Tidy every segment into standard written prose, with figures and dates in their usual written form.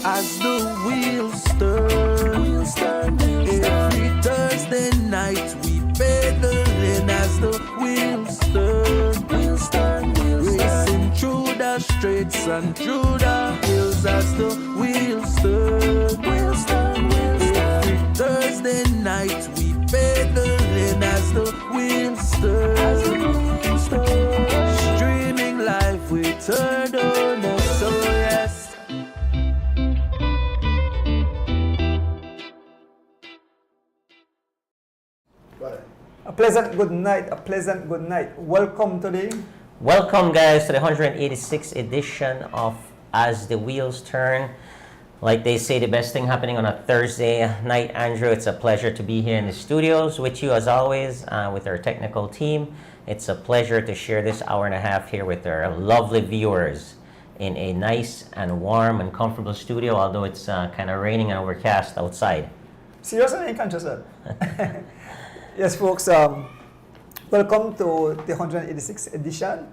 as the wheels turn. Every Thursday night we pedaling as the wheels turn. Racing through the streets and through the hills as the wheels turn. Every Thursday night we pedaling as the wheels turn. Streaming live we turn on us, so yes. A pleasant good night. Welcome guys to the 186th edition of As the Wheels Turn. Like they say, the best thing happening on a Thursday night. Andrew, it's a pleasure to be here in the studios with you as always, with our technical team. It's a pleasure to share this hour and a half here with our lovely viewers in a nice and warm and comfortable studio, although it's kind of raining and overcast outside. Seriously, you can't just that. Yes, folks, welcome to the 186th edition.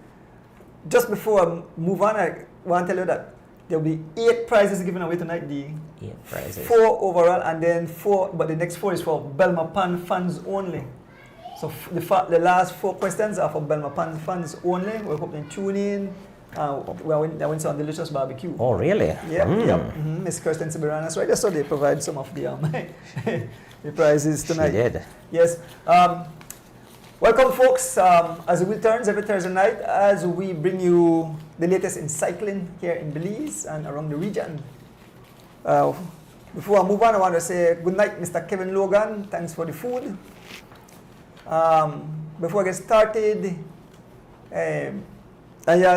Just before I move on, I want to tell you that there will be 8 prizes given away tonight. 8 prizes. 4 overall, and then 4, but the next 4 is for Belmopan fans only. So the last 4 questions are for Belmopan fans only. We're hoping to tune in. We went some delicious barbecue. Oh, really? Yep. Miss Kirsten Sibirana's right there, so they provide some of the the prizes tonight. She did. Yes. Welcome, folks. As the wheel turns every Thursday night, as we bring you the latest in cycling here in Belize and around the region. Before I move on, I want to say good night, Mr. Kevin Logan. Thanks for the food. Before I get started, I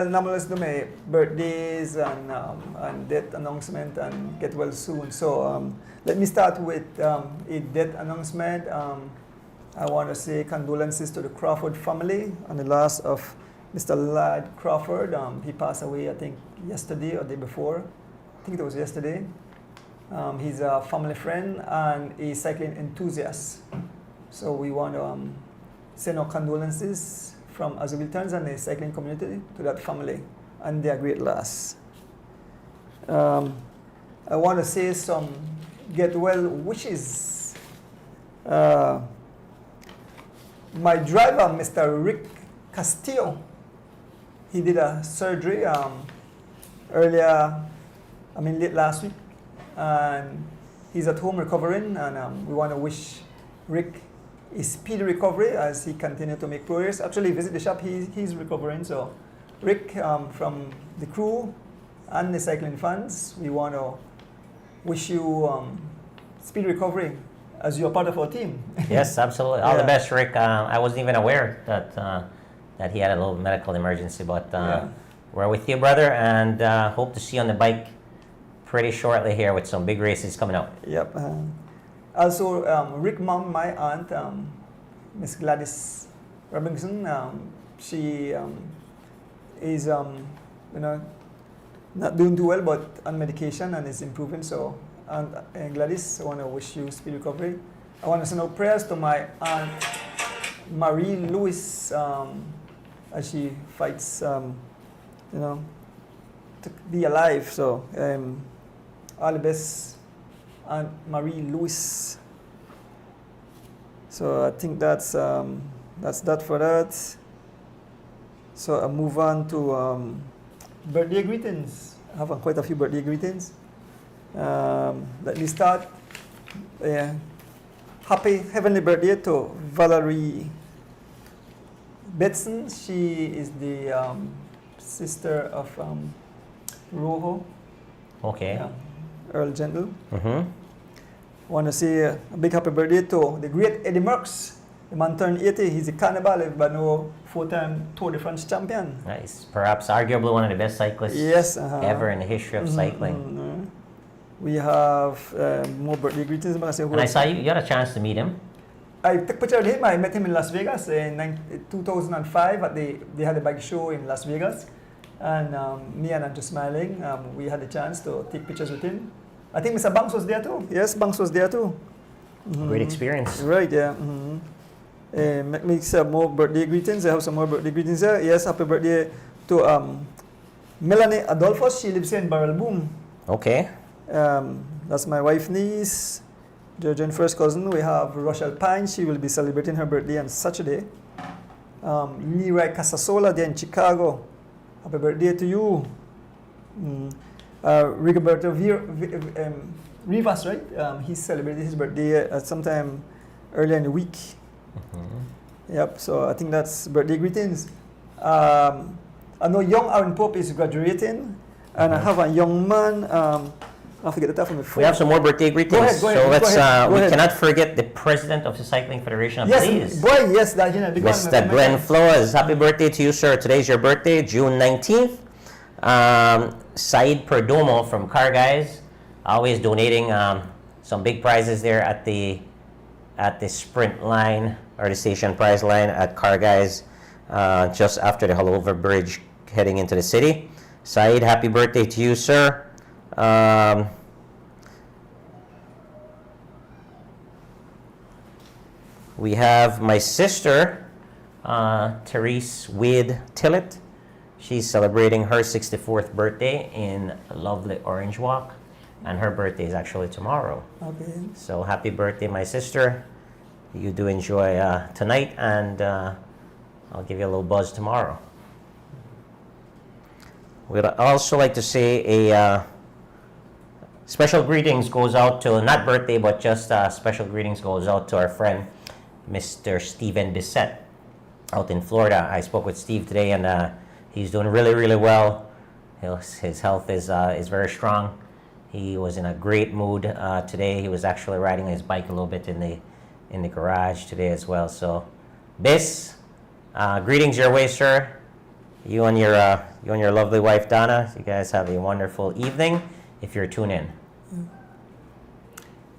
normally do my birthdays and death announcement and get well soon. So let me start with a death announcement. I want to say condolences to the Crawford family on the loss of Mr. Ladd Crawford. He passed away, I think, yesterday or the day before. I think it was yesterday. He's a family friend and a cycling enthusiast. So we want to send our condolences from As the Wheel Turns and the cycling community to that family and their great loss. I want to say some get well wishes. My driver, Mr. Rick Castillo, he did a surgery late last week, and he's at home recovering, and we want to wish Rick a speedy recovery as he continues to make progress. Actually, visit the shop, he's recovering. So, Rick, from the crew and the cycling fans, we want to wish you speedy recovery as you're part of our team. Yes, absolutely. All the best, Rick. I wasn't even aware that he had a little medical emergency, but we're with you, brother, and hope to see you on the bike pretty shortly here with some big races coming up. Yep. Also, Rick's mom, my aunt, Miss Gladys Robinson, she is not doing too well, but on medication and is improving. So, and Gladys, I want to wish you speedy recovery. I want to send out prayers to my aunt Marie Lewis as she fights, to be alive. So, all the best, Aunt Marie Lewis. So I think that's that for that. So I move on to birthday greetings. I have quite a few birthday greetings. Let me start. Happy heavenly birthday to Valerie Betson. She is the sister of Rojo. Okay. Earl Gentle. Want to say a big happy birthday to the great Eddie Merckx. The man turned 80. He's a Carnival, but no 4-time Tour de France champion. Nice. Perhaps arguably one of the best cyclists ever in the history of cycling. We have more birthday greetings. And I saw you had a chance to meet him. I took a picture with him. I met him in Las Vegas in 2005. They had a bike show in Las Vegas. And me and Andrew Smiling, we had a chance to take pictures with him. I think Mr. Banks was there too. Yes, Banks was there too. Great experience. Right, yeah. Make me some more birthday greetings. I have some more birthday greetings there. Yes, happy birthday to Melanie Adolphus. She lives here in Barrel Boom. Okay. That's my wife's niece, Georgian first cousin. We have Rochelle Pine. She will be celebrating her birthday on Saturday. Leroy Casasola there in Chicago. Happy birthday to you. Rigoberto Rivas, right? He celebrated his birthday at sometime earlier in the week. Yep, so I think that's birthday greetings. I know young Aaron Pope is graduating, and I have a young man. I forget the top of my phone. We have some more birthday greetings. Go ahead, so let's. go We ahead. cannot forget the president of the Cycling Federation of Yes, Belize. boy, yes, that Mr. Glenn Flores, happy birthday to you, sir. Today's your birthday, June 19th. Said Perdomo from Car Guys, always donating some big prizes there at the sprint line or the station prize line at Car Guys, just after the Hullover Bridge heading into the city. Said, happy birthday to you, sir. We have my sister, Therese Wade Tillett. She's celebrating her 64th birthday in lovely Orange Walk, and her birthday is actually tomorrow. Okay. So happy birthday, my sister. You do enjoy tonight, and I'll give you a little buzz tomorrow. We'd also like to say a special greetings goes out to, not birthday, but just special greetings goes out to our friend, Mr. Steven Bissett out in Florida. I spoke with Steve today, and he's doing really, really well. His health is very strong. He was in a great mood today. He was actually riding his bike a little bit in the garage today as well. So, Biss, greetings your way, sir. You and your lovely wife Donna. You guys have a wonderful evening. If you're tuned in.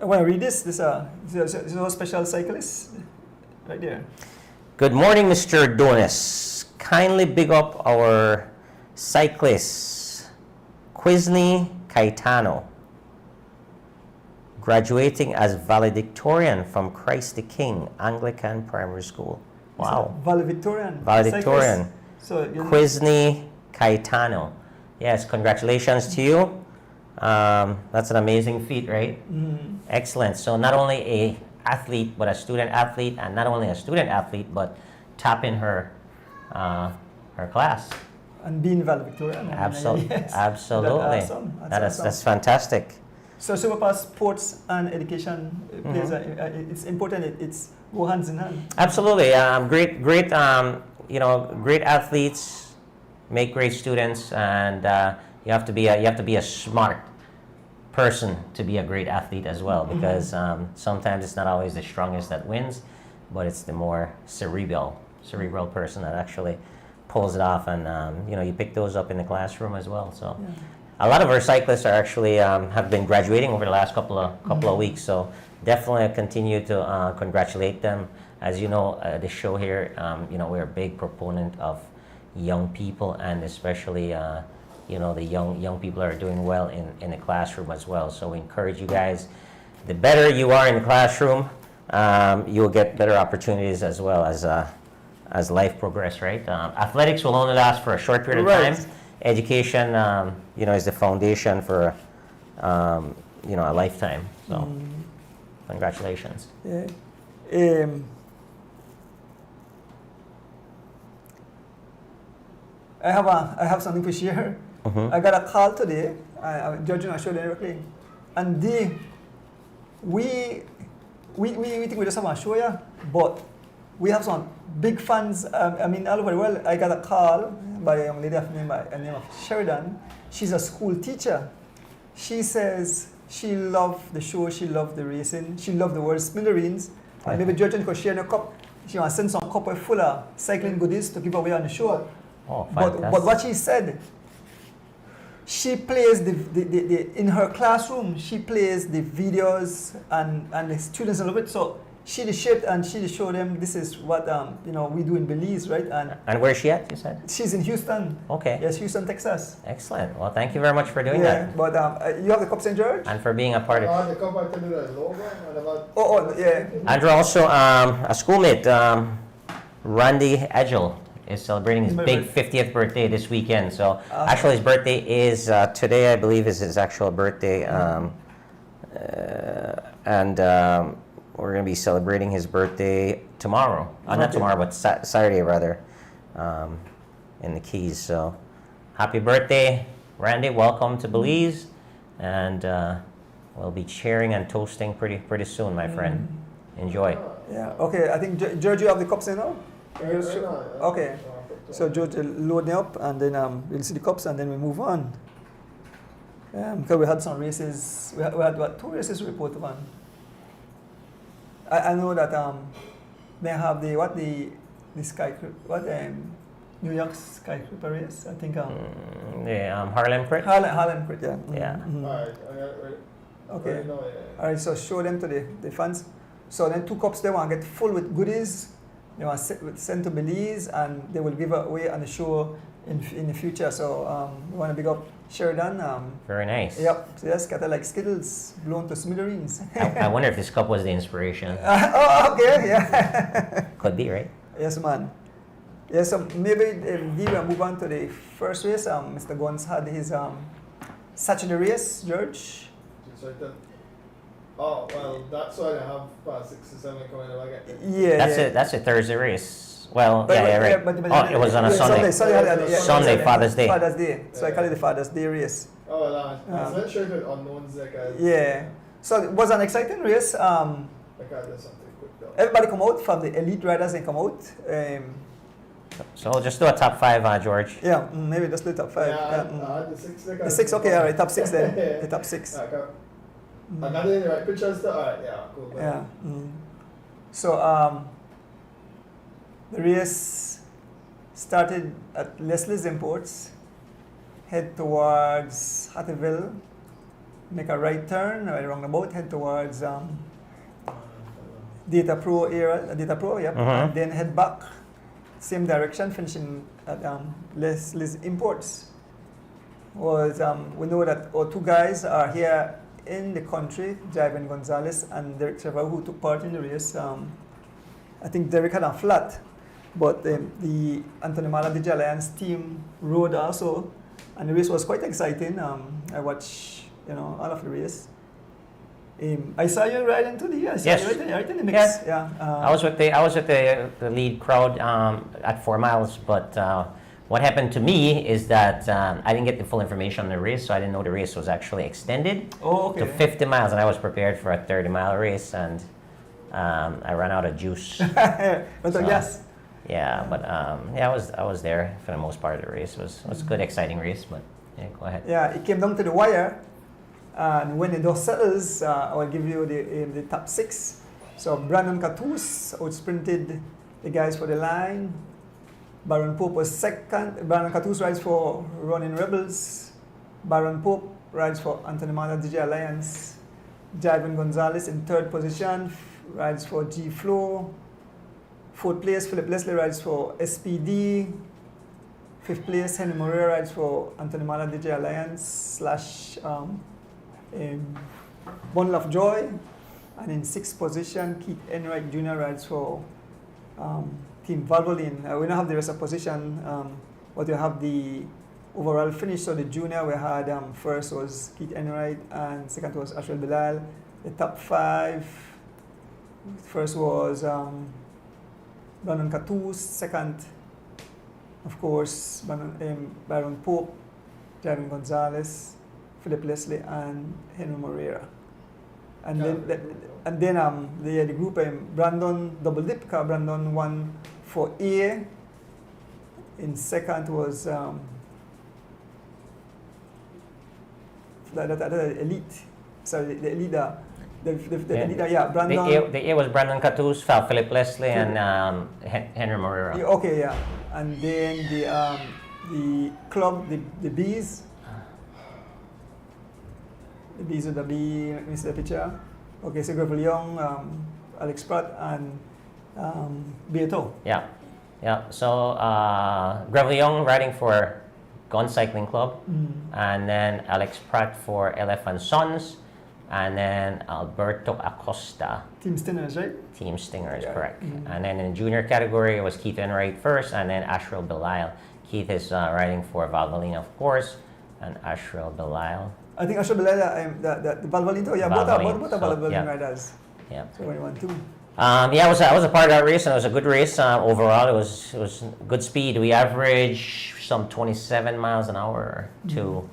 I want to read this. This is a special cyclist right there. Good morning, Mr. Donis. Kindly big up our cyclist, Quizney Caetano, graduating as valedictorian from Christ the King Anglican Primary School. Wow. Valedictorian. Valedictorian. So Quizney Caetano. Yes, congratulations to you. That's an amazing feat, right? Excellent. So not only a athlete, but a student athlete, and not only a student athlete, but topping her class. And being valedictorian. Absolutely. Yes. Absolutely. That's awesome. That's fantastic. So Superpass sports and education plays it's important. It's go hands in hand. Absolutely. Great. Great athletes make great students, and you have to be a smart person to be a great athlete as well, because sometimes it's not always the strongest that wins, but it's the more cerebral person that actually pulls it off, and you pick those up in the classroom as well. So a lot of our cyclists are actually have been graduating over the last couple of weeks, so definitely continue to congratulate them. As you know, the show here, we're a big proponent of young people, and especially the young people are doing well in the classroom as well. So we encourage you guys, the better you are in the classroom, you'll get better opportunities as well as life progress, right? Athletics will only last for a short period of time. Education, is the foundation for, a lifetime. So, congratulations. Yeah. I have something to share. I got a call today. Judge, I showed directly, and we think we just have a show ya, but we have some big fans. All over the world. I got a call by a young lady named Sheridan. She's a school teacher. She says she loved the show, she loved the racing, she loved the World Smithereens, and maybe Judge could share a cup. She wants to send some cup full of cycling goodies to give away on the show. Oh, but what she said, she plays the in her classroom, she plays the videos and the students love it. So she shaped and she showed them this is what we do in Belize, right? And where's she at, you said? She's in Houston. Okay. Yes, Houston, Texas. Excellent. Well, thank you very much for doing that. But you have the cup, St. George? And for being a part of The cup I tell you the logo and about. Oh, yeah. Andrew, also a schoolmate, Randy Edgel, is celebrating his My big birthday. 50th birthday this weekend. So actually, his birthday is today, I believe, is his actual birthday. And we're going to be celebrating his birthday tomorrow. Not Okay. tomorrow, but Saturday, rather, in the Keys. So happy birthday, Randy. Welcome to Belize. And we'll be cheering and toasting pretty soon, my friend. Enjoy. Yeah. Okay. I think George, you have the cups in now. Right Yes, now, okay. So George, load them up, and then we'll see the cups, and then we move on. Because we had some races. We had what, 2 races to report on. I know that they have the New York skyscraper race. I think Harlem Crit. Harlem Crit. Yeah. Yeah. Mhm. Alright, right. Okay. Right now, yeah. All right, so show them to the fans. So then 2 cups they want to get full with goodies. They want to send to Belize, and they will give away on the show in the future. So we want to big up Sheridan. Very nice. Yep. So yes, got like Skittles blown to smithereens. I wonder if this cup was the inspiration. Oh, okay, yeah. Could be, right? Yes, man. Yes, so maybe we'll move on to the first race. Mr. Guns had his Saturday race, George. Just right then. Oh, well, that's why I have 6 or 7 coming up. Yeah, That's a Thursday race. Well, But- yeah, right. but- It was on a yeah, Sunday. Sunday, Father's Day. Father's Day. So I call it the Father's Day race. Oh, well, I was not sure if it unknowns like Yeah. So it was an exciting race. I can't do something quick though. Everybody come out from the elite riders. They come out. So we'll just do a top 5, George. Yeah, maybe just the top 5. Yeah, Yeah, I had the 6. The 6. Okay, all right. Top 6 then. The top 6. I got it in the right pictures though. Alright, yeah, cool. Yeah. So the race started at Leslie's Imports, head towards Hatterville, make a right turn, right roundabout, head towards Data Pro area, Data Pro, yep, and then head back, same direction, finishing at Leslie's Imports. We know that our 2 guys are here in the country, Javen Gonzalez and Derek Trevor, who took part in the race. I think Derek had a flat, but the Anthony Mala DJ Alliance team rode also, and the race was quite exciting. I watched, all of the race. I saw you right into the Yes. right in the mix. Yes. Yeah. I was with the lead crowd at 4 miles, but what happened to me is that I didn't get the full information on the race, so I didn't know the race was actually extended to 50 miles, and I was prepared for a 30-mile race, and I ran out of juice. But yes. Yeah, but I was there for the most part of the race. It was a good, exciting race, but yeah, go ahead. Yeah, it came down to the wire, and when the dust settles, I will give you the top 6. So Brandon Catus outsprinted the guys for the line. Baron Pope was second. Brandon Catus rides for Running Rebels. Baron Pope rides for Anthony Mala DJ Alliance. Javen Gonzalez in 3rd position rides for G Flow. 4th place, Philip Leslie rides for SPD. 5th place, Henry Moreira rides for Anthony Mala DJ Alliance / Bundle of Joy. And in 6th position, Keith Enright Jr. rides for Team Valvoline. We don't have the rest of position, but we have the overall finish. So the junior, we had first was Keith Enright and second was Ashwell Bilal. The top 5, first was Brandon Catus, second, of course, Baron Pope, Javen Gonzalez, Philip Leslie, and Henry Moreira. And then the group Brandon double dip. Brandon won for A. In second was the elite. Sorry, the elite. The elite. Yeah, Brandon. The A was Brandon Catus, Philip Leslie, and Henry Moreira. Yeah, okay, yeah. And then the club, the Bees. The Bees with the B, let me see the picture. Okay, so Gravel Young, Alex Pratt, and Beato. Yeah. So Gravel Young riding for Gun Cycling Club, and then Alex Pratt for LF and Sons, and then Alberto Acosta, Team Stinners, right? Team Stingers, Yeah. correct. And then in junior category, it was Keith Enright first, and then Ashril Belisle. Keith is riding for Valvoline, of course, and Ashril Belisle. I think Asha Beleda, the Valvoline too. Yeah, both Valvoline, are so, Valvoline yeah. riders. Yeah. So 1-2. Yeah, I was a part of that race, and it was a good race overall. It was good speed. We averaged some 27 miles an hour to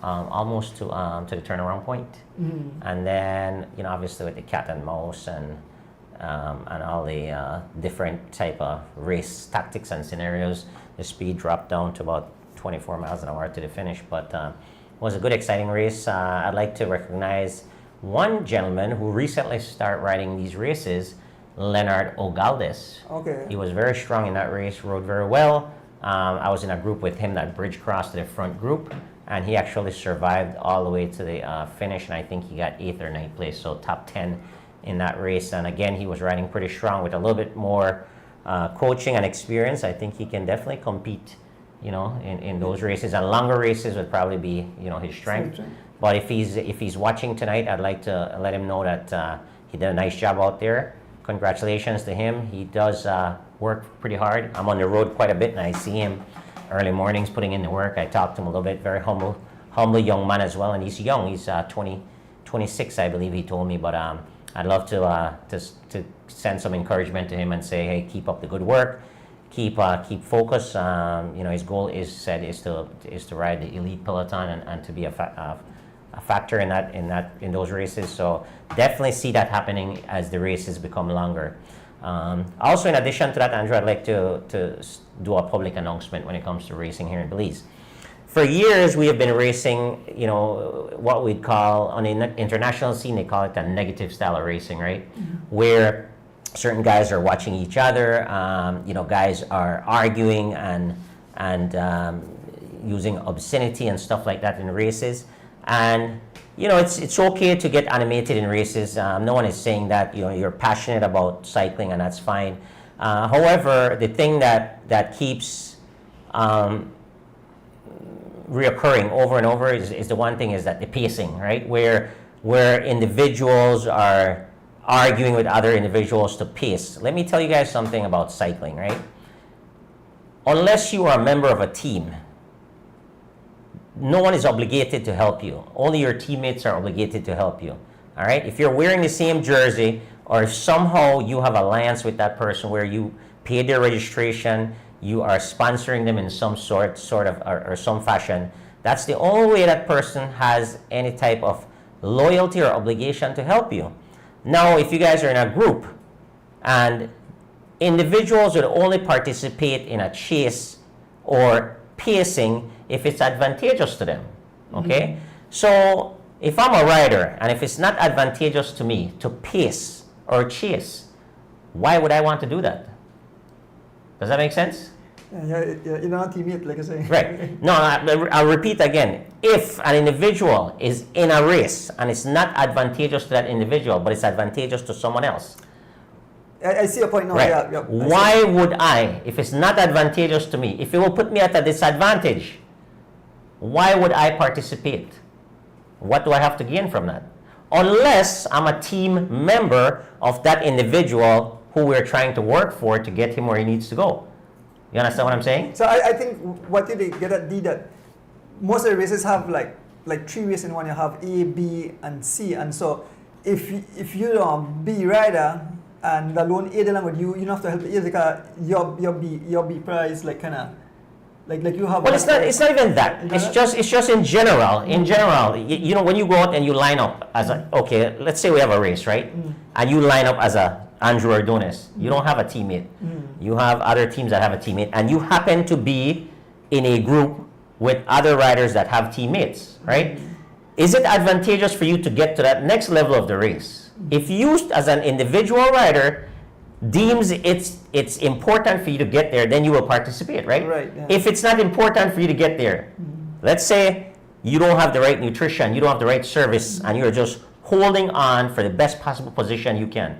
almost to the turnaround point. And then obviously with the cat and mouse and all the different type of race tactics and scenarios, the speed dropped down to about 24 miles an hour to the finish. But it was a good, exciting race. I'd like to recognize one gentleman who recently started riding these races, Leonard Ogaldes. Okay. He was very strong in that race, rode very well. I was in a group with him that bridge crossed to the front group, and he actually survived all the way to the finish, and I think he got 8th or 9th place, so top 10 in that race. And again, he was riding pretty strong with a little bit more coaching and experience. I think he can definitely compete, in those races, and longer races would probably be, his strength. But if he's watching tonight, I'd like to let him know that he did a nice job out there. Congratulations to him. He does work pretty hard. I'm on the road quite a bit, and I see him early mornings putting in the work. I talked to him a little bit. Very humble young man as well, and he's young. He's 26, I believe he told me. But I'd love to send some encouragement to him and say, hey, keep up the good work. Keep focus. His goal is to ride the elite peloton and to be a factor in those races. So definitely see that happening as the races become longer. Also, in addition to that, Andrew, I'd like to do a public announcement when it comes to racing here in Belize. For years, we have been racing, what we'd call, on the international scene, they call it a negative style of racing, right? Where certain guys are watching each other, guys are arguing and using obscenity and stuff like that in races. And it's okay to get animated in races. No one is saying that you're passionate about cycling, and that's fine. However, the thing that keeps reoccurring over and over is the one thing is that the pacing, right? Where individuals are arguing with other individuals to pace. Let me tell you guys something about cycling, right? Unless you are a member of a team, no one is obligated to help you. Only your teammates are obligated to help you. All right? If you're wearing the same jersey, or if somehow you have alliance with that person where you pay their registration, you are sponsoring them in some sort of or some fashion, that's the only way that person has any type of loyalty or obligation to help you. Now, if you guys are in a group and individuals would only participate in a chase or pacing if it's advantageous to them, okay? So if I'm a rider and if it's not advantageous to me to pace or chase, why would I want to do that? Does that make sense? Yeah, you're not a teammate, like I say. Right. No, I'll repeat again. If an individual is in a race and it's not advantageous to that individual, but it's advantageous to someone else, I see your point now. right? Yeah, Why would I, if it's not advantageous to me, if it will put me at a disadvantage, why would I participate? What do I have to gain from that? Unless I'm a team member of that individual who we're trying to work for to get him where he needs to go. You understand what I'm saying? So I think what you get at D, that most of the races have like 3 races in one. You have A, B, and C. And so if you're a B rider and the lone A along with you, you don't have to help the A because your B prize like kind of like you have. Well, it's not even that. It's just in general. In general, when you go out and you line up as okay, let's say we have a race, right? And you line up as a Andrew Ordonis. You don't have a teammate. You have other teams that have a teammate, and you happen to be in a group with other riders that have teammates, right? Is it advantageous for you to get to that next level of the race? If you, as an individual rider, deems it's important for you to get there, then you will participate, right? Right. Yeah. If it's not important for you to get there, let's say you don't have the right nutrition, you don't have the right service, and you're just holding on for the best possible position you can.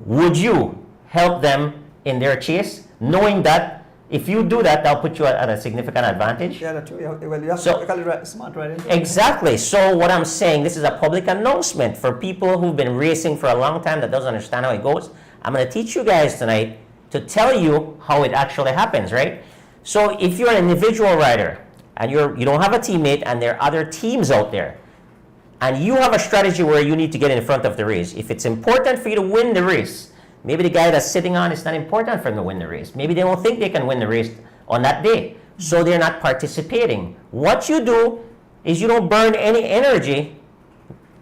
Would you help them in their chase, knowing that If you do that, that'll put you at a significant advantage. Yeah, that's true. Well, you have So- to call it smart riding. Exactly. So what I'm saying, this is a public announcement for people who've been racing for a long time that doesn't understand how it goes. I'm going to teach you guys tonight to tell you how it actually happens, right? So if you're an individual rider and you don't have a teammate and there are other teams out there, and you have a strategy where you need to get in front of the race, if it's important for you to win the race, maybe the guy that's sitting on, it's not important for him to win the race. Maybe they don't think they can win the race on that day, so they're not participating. What you do is you don't burn any energy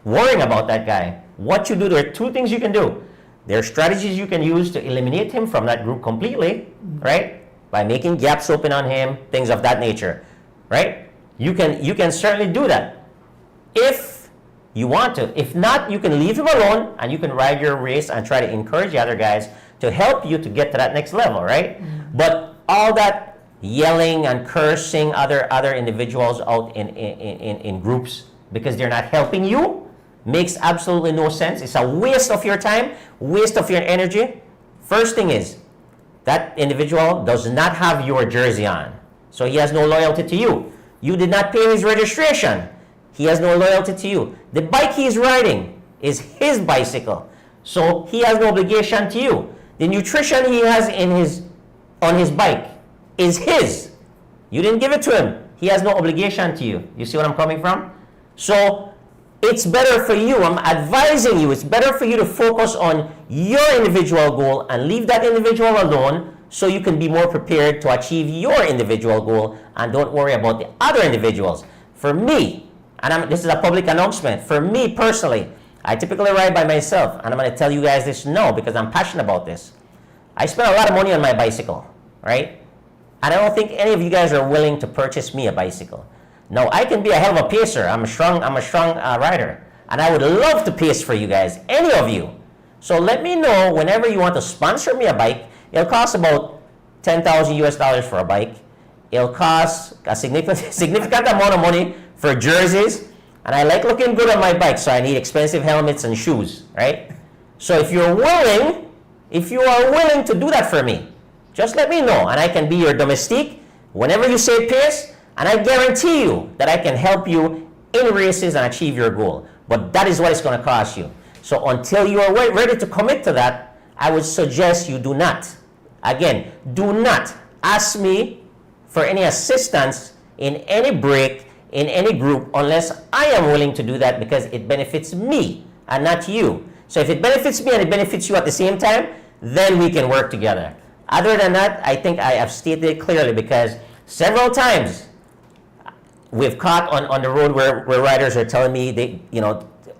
worrying about that guy. What you do, there are two things you can do. There are strategies you can use to eliminate him from that group completely, right? By making gaps open on him, things of that nature, right? You can certainly do that if you want to. If not, you can leave him alone and you can ride your race and try to encourage the other guys to help you to get to that next level, right? But all that yelling and cursing other individuals out in groups because they're not helping you makes absolutely no sense. It's a waste of your time, waste of your energy. First thing is, that individual does not have your jersey on, so he has no loyalty to you. You did not pay his registration. He has no loyalty to you. The bike he's riding is his bicycle, so he has no obligation to you. The nutrition he has on his bike is his. You didn't give it to him. He has no obligation to you. You see what I'm coming from? So it's better for you, I'm advising you, it's better for you to focus on your individual goal and leave that individual alone so you can be more prepared to achieve your individual goal and don't worry about the other individuals. For me, and this is a public announcement, for me personally, I typically ride by myself, and I'm going to tell you guys this now because I'm passionate about this. I spend a lot of money on my bicycle, right? And I don't think any of you guys are willing to purchase me a bicycle. Now, I can be a hell of a pacer. I'm a strong rider. And I would love to pace for you guys, any of you. So let me know whenever you want to sponsor me a bike. It'll cost about $10,000 for a bike. It'll cost a significant amount of money for jerseys. And I like looking good on my bike, so I need expensive helmets and shoes, right? So if you are willing to do that for me, just let me know. And I can be your domestique whenever you say pace. And I guarantee you that I can help you in races and achieve your goal. But that is what it's going to cost you. So until you are ready to commit to that, I would suggest you do not. Again, do not ask me for any assistance in any break, in any group, unless I am willing to do that because it benefits me and not you. So if it benefits me and it benefits you at the same time, then we can work together. Other than that, I think I have stated it clearly because several times we've caught on the road where riders are telling me they,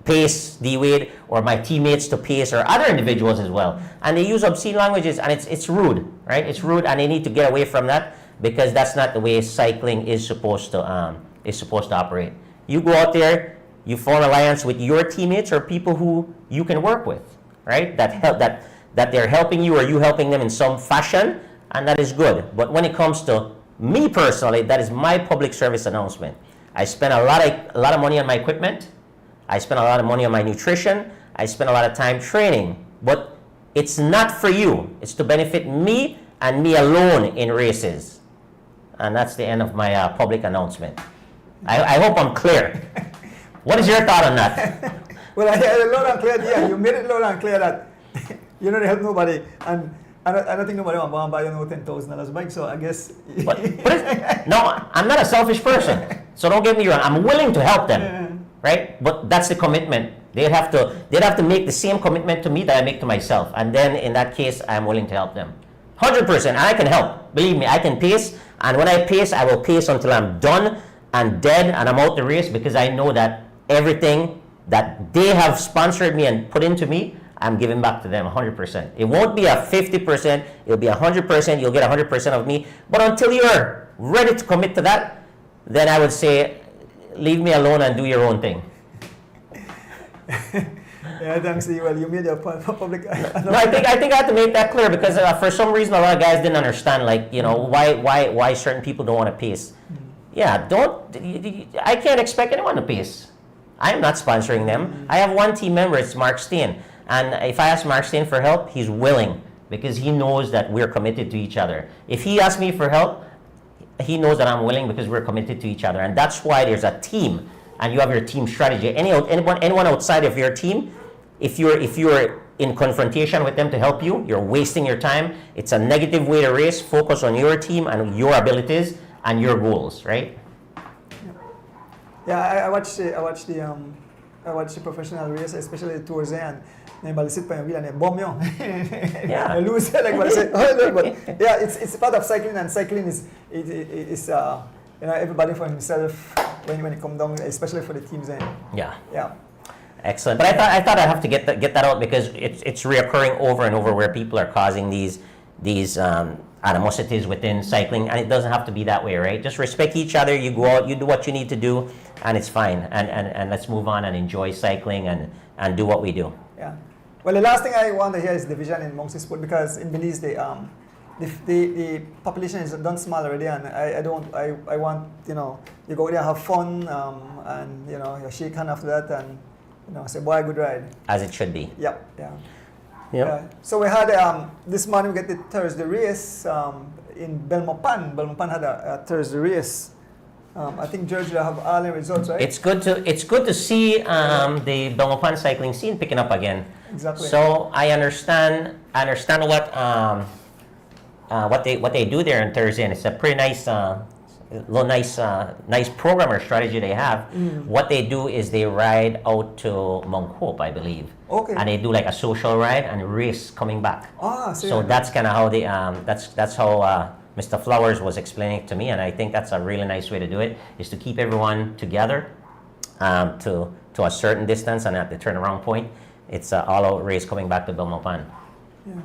pace D-Wade or my teammates to pace or other individuals as well. And they use obscene languages and it's rude, right? It's rude and they need to get away from that because that's not the way cycling is supposed to operate. You go out there, you form alliance with your teammates or people who you can work with, right? That they're helping you or you helping them in some fashion, and that is good. But when it comes to me personally, that is my public service announcement. I spend a lot of money on my equipment. I spend a lot of money on my nutrition. I spend a lot of time training. But it's not for you. It's to benefit me and me alone in races. And that's the end of my public announcement. I hope I'm clear. What is your thought on that? Well, I heard it loud and clear. Yeah, you made it loud and clear that you don't help nobody. And I don't think nobody want to buy $10,000 bike, so I guess. No, I'm not a selfish person, so don't get me wrong. I'm willing to help them, right? But that's the commitment. They'd have to make the same commitment to me that I make to myself, and then in that case, I'm willing to help them, 100%. I can help. Believe me, I can pace, and when I pace, I will pace until I'm done and dead, and I'm out the race because I know that everything that they have sponsored me and put into me, I'm giving back to them 100%. It won't be a 50%, it'll be 100%, you'll get 100% of me. But until you're ready to commit to that, then I would say, leave me alone and do your own thing. Yeah, thanks. Well, you made your public. No, I think I have to make that clear because for some reason a lot of guys didn't understand, why certain people don't want to pace. Yeah, I can't expect anyone to pace. I'm not sponsoring them. I have one team member, it's Mark Steen. And if I ask Mark Steen for help, he's willing because he knows that we're committed to each other. If he asks me for help, he knows that I'm willing because we're committed to each other. And that's why there's a team, and you have your team strategy. Anyone outside of your team, if you're in confrontation with them to help you, you're wasting your time. It's a negative way to race. Focus on your team and your abilities and your goals, right? Yeah, I watched the professional race, especially towards the end. But sit by wheel and bomb you. Yeah. I lose like what I said. But yeah, it's part of cycling, and cycling is everybody for himself when it come down, especially for the teams. Yeah. Yeah. Excellent. But I thought I'd have to get that out because it's reoccurring over and over where people are causing these animosities within cycling, and it doesn't have to be that way, right? Just respect each other. You go out, you do what you need to do, and it's fine. And let's move on and enjoy cycling and do what we do. Yeah. Well, the last thing I want to hear is division in amongst the sport, because in Belize the population is done small already, and I want you go there and have fun, and you shake hand after that, and say boy, good ride. As it should be. Yep. Yeah. Yep. So we had this morning we get the Thursday race in Belmopan. Belmopan had a Thursday race. I think George will have all the results, right? It's good to see the Belmopan cycling scene picking up again. Exactly. So I understand what they do there on Thursday, and it's a pretty nice nice program or strategy they have. What they do is they ride out to Mount Hope, I believe. Okay. And they do like a social ride and race coming back. So that. that's kind of how they that's how Mr. Flowers was explaining it to me, and I think that's a really nice way to do it, is to keep everyone together to a certain distance, and at the turnaround point, it's an all-out race coming back to Belmopan. Yeah.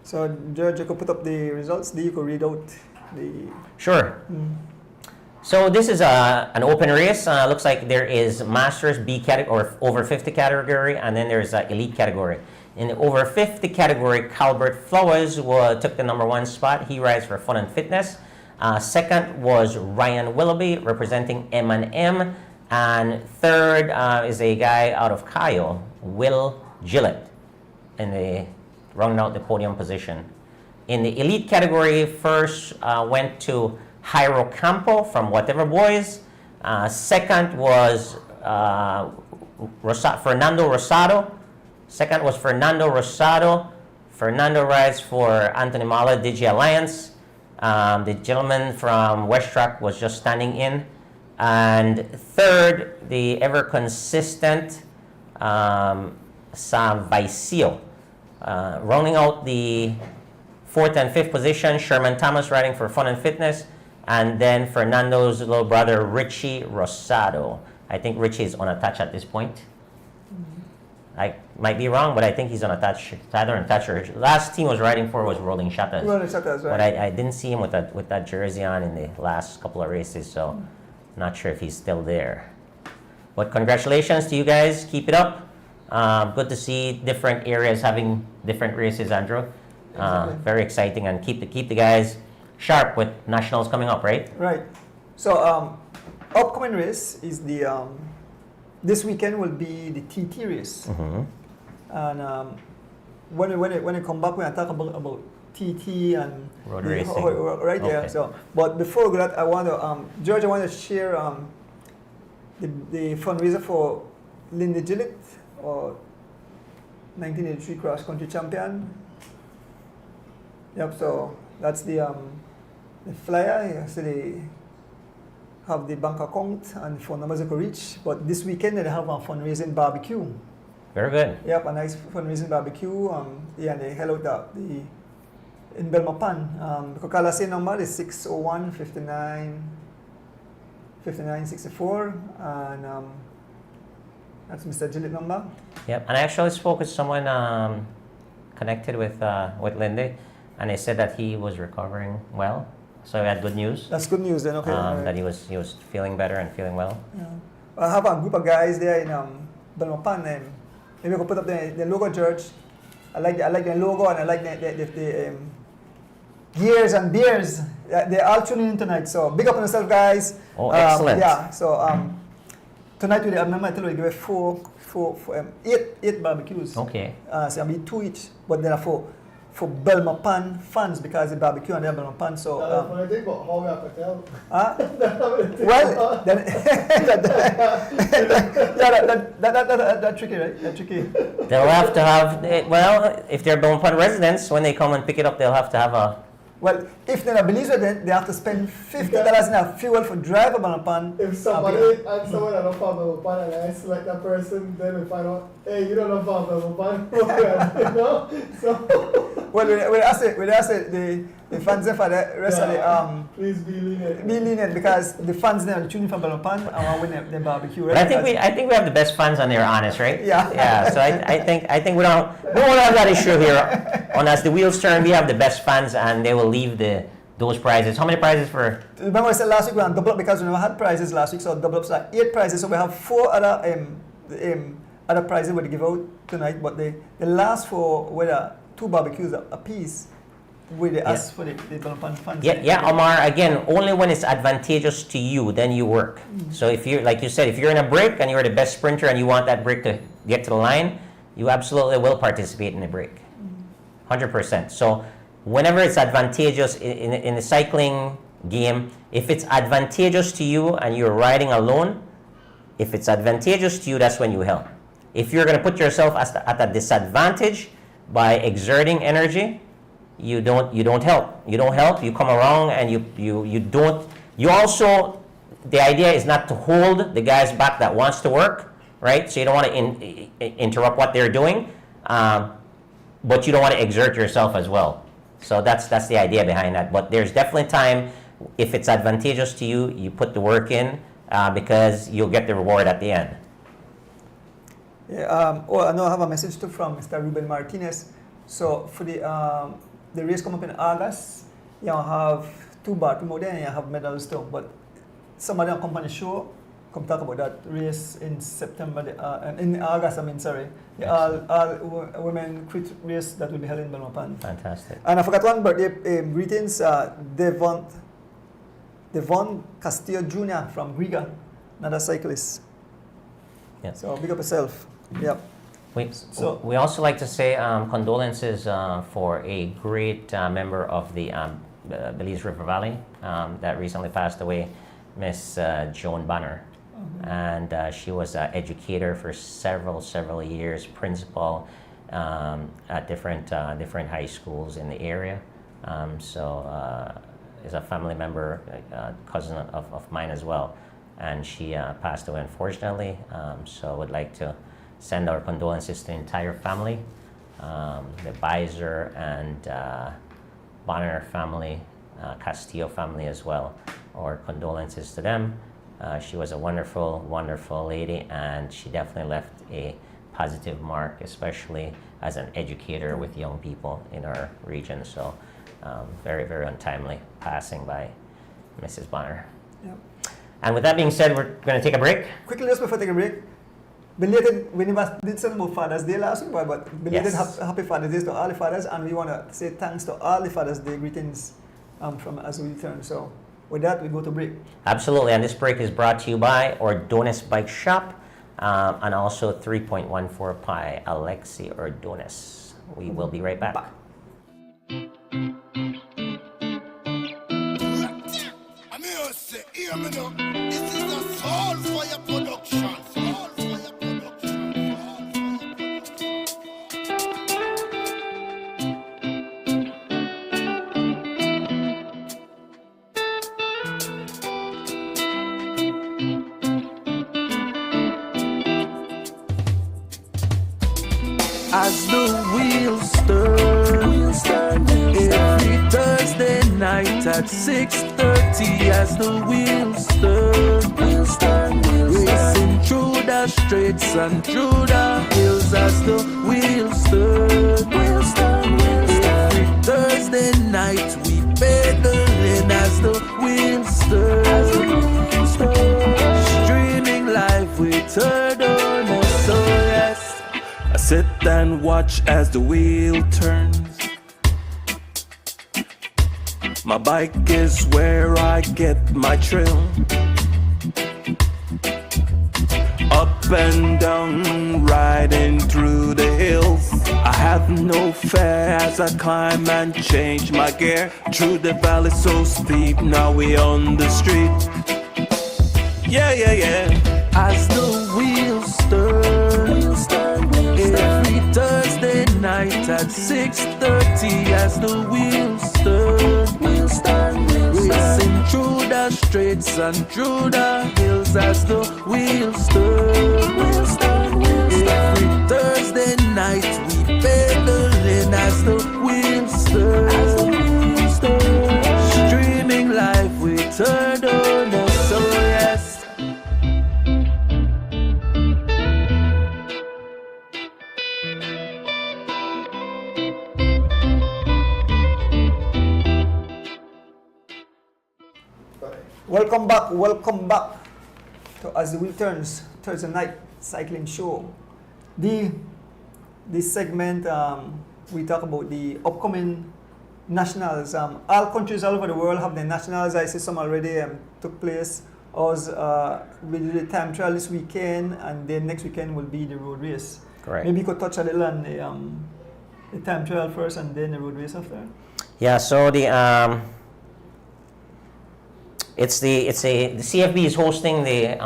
So George, you could put up the results. You could read out the. Sure. So this is an open race. Looks like there is Masters B category or over 50 category, and then there's an Elite category. In the over 50 category, Calbert Flowers took the #1 spot. He rides for Fun and Fitness. Second was Ryan Willoughby representing M&M, and third is a guy out of Cayo, Will Gillett, in the rounding out the podium position. In the Elite category, first went to Jairo Campo from Whatever Boys. Second was Fernando Rosado. Second was Fernando Rosado. Fernando rides for Anthony Mala Digi Alliance. The gentleman from West Track was just standing in. And third, the ever consistent Sam Vicio. Rounding out the fourth and fifth position, Sherman Thomas riding for Fun and Fitness. And then Fernando's little brother, Richie Rosado. I think Richie is unattached at this point. I might be wrong, but I think he's unattached. Either unattached or last team was riding for was Rolling Shutters. Rolling Shutters, right. But I didn't see him with that jersey on in the last couple of races, so not sure if he's still there. But congratulations to you guys. Keep it up. Good to see different areas having different races, Andrew. Exactly. Very exciting, and keep the guys sharp with nationals coming up, right? Right. So upcoming race is the this weekend will be the TT race. And when I come back, we're going to talk about TT and road racing. Right there. Okay. So, but before that, I want to George, I want to share the fundraiser for Linda Gillett, or 1983 cross country champion. Yep. So that's the flyer. So they have the bank account and phone numbers you can reach. But this weekend they have a fundraising barbecue. Very good. Yep, a nice fundraising barbecue. Yeah, they held out in Belmopan. The Coca-Cola same number is 601-59-64, and that's Mr. Gillett number. Yep, and I actually spoke with someone connected with Lindy, and they said that he was recovering well. So we had good news. That's good news then. Okay. Right. That he was feeling better and feeling well. Yeah. I have a group of guys there in Belmopan. Maybe I could put up the logo, George. I like the logo, and I like the gears and beers. They're all tuning in tonight. So big up on yourself, guys. Oh, excellent. Yeah. So tonight I remember I told you we give eight barbecues. Okay. So I'll be 2 each, but there are 4. for Belmopan fans because the barbecue and the Belmopan. So When I think about how we have to tell. well, then, that's tricky, right? That's tricky. They'll have to have, well, if they're Belmopan residents, when they come and pick it up, they'll have to have a. Well, if they're not Belize resident, they have to spend $50 in a fuel for drive a Belmopan. If somebody and someone I don't have Belmopan and I select that person, then we find out, hey, you don't have Belmopan, you know? So. Well, we ask the fans for the rest of the please be lenient. Be lenient because the fans there are tuning for Belmopan and want to win the barbecue. Right? But I think we have the best fans on there, honest, right? Yeah. Yeah. So I think we don't have that issue here. On As the Wheels Turn, we have the best fans, and they will leave those prizes. How many prizes for? Remember I said last week we had double up because we never had prizes last week, so double up, so 8 prizes. So we have 4 other prizes we give out tonight, but the last 4 were 2 barbecues a piece. With the ask for the Belmopan fans. Yeah, Omar. Again, only when it's advantageous to you, then you work. So if you're, like you said, if you're in a break and you're the best sprinter and you want that break to get to the line, you absolutely will participate in the break, 100%. So whenever it's advantageous in the cycling game, if it's advantageous to you and you're riding alone, if it's advantageous to you, that's when you help. If you're going to put yourself at a disadvantage by exerting energy, you don't help. You don't help. You come around and you don't. You also, the idea is not to hold the guys back that wants to work, right? So you don't want to interrupt what they're doing, but you don't want to exert yourself as well. So that's the idea behind that. But there's definitely time, if it's advantageous to you, you put the work in because you'll get the reward at the end. Yeah. I know I have a message too from Mr. Ruben Martinez. So for the race come up in August, you have 2 bathroom out there and you have medals too. But somebody on company show come talk about that race in September, in August, the all women crit race that will be held in Belmopan. Fantastic. And I forgot one birthday greetings, Devon Castillo Jr. from Riga, another cyclist. Yeah. So big up yourself. Yep. We also like to say condolences for a great member of the Belize River Valley that recently passed away, Miss Joan Banner. And she was an educator for several years, principal at different high schools in the area. Is a family member, cousin of mine as well. And she passed away, unfortunately. So would like to send our condolences to the entire family, the Beiser and Bonner family, Castillo family as well. Our condolences to them. She was a wonderful lady, and she definitely left a positive mark, especially as an educator with young people in our region. So very untimely passing by Mrs. Bonner. Yep. And with that being said, we're going to take a break. Quickly, just before taking a break, belated, we did something about Father's Day last week, but belated happy Father's Day to all the fathers, and we want to say thanks to all the Father's Day greetings from As We Turn. So with that, we go to break. Absolutely, and this break is brought to you by Ordonis Bike Shop and also 3.14 Pi Alexi Ordonis. We will be right back. This is a Soul Fire production. As the wheels turn, every Thursday night at 6:30. As the wheels turn, racing through the streets and through the hills. As the wheels turn, every Thursday night we pedaling. As the wheels turn, streaming live with Ordonis. So yes, I sit and watch as the wheel turns. My bike is where I get my thrill. Up and down, riding through the hills. I have No fair as I climb and change my gear. Through the valley so steep, now we on the street. Yeah, yeah, yeah. As the wheels turn, every Thursday night at 6:30. As the wheels turn, racing through the streets and through the hills. As the wheels turn, every Thursday night we pedaling. As the wheels turn, streaming live we turn on us. So yes. Welcome back to As the Wheel Turns Thursday night cycling show. This segment we talk about the upcoming nationals. All countries all over the world have their nationals. I see some already took place. Us we did the time trial this weekend, and then next weekend will be the road race. Correct. Maybe you could touch a little on the time trial first, and then the road race after. Yeah. So the CFB is hosting the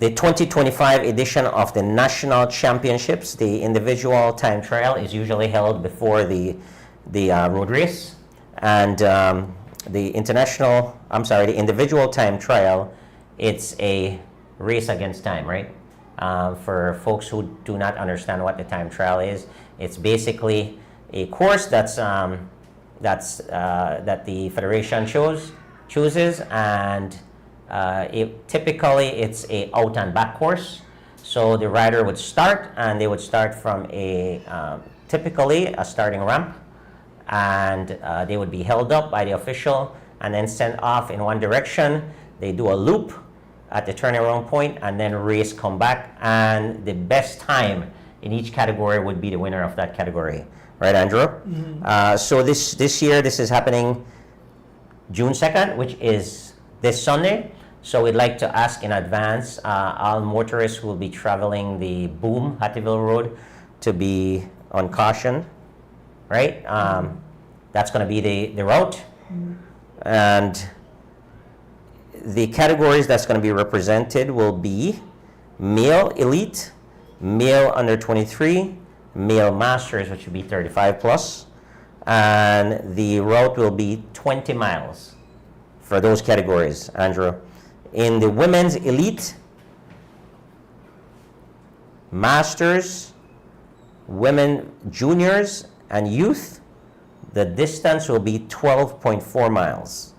2025 edition of the National Championships. The individual time trial is usually held before the road race, and the individual time trial, it's a race against time, right? For folks who do not understand what the time trial is, it's basically a course that the federation chooses, and typically it's a out and back course. So the rider would start, and they would start from typically a starting ramp, and they would be held up by the official and then sent off in one direction. They do a loop at the turning around point, and then race come back, and the best time in each category would be the winner of that category. Right, Andrew? Mm-hmm. So this year, this is happening June 2nd, which is this Sunday. So we'd like to ask in advance all motorists who will be traveling the Boom Hattieville Road to be on caution, right? That's going to be the route. And the categories that's going to be represented will be male elite, male under 23, male masters, which would be 35 plus, and the route will be 20 miles for those categories, Andrew. In the women's elite, masters, women juniors, and youth, the distance will be 12.4 miles.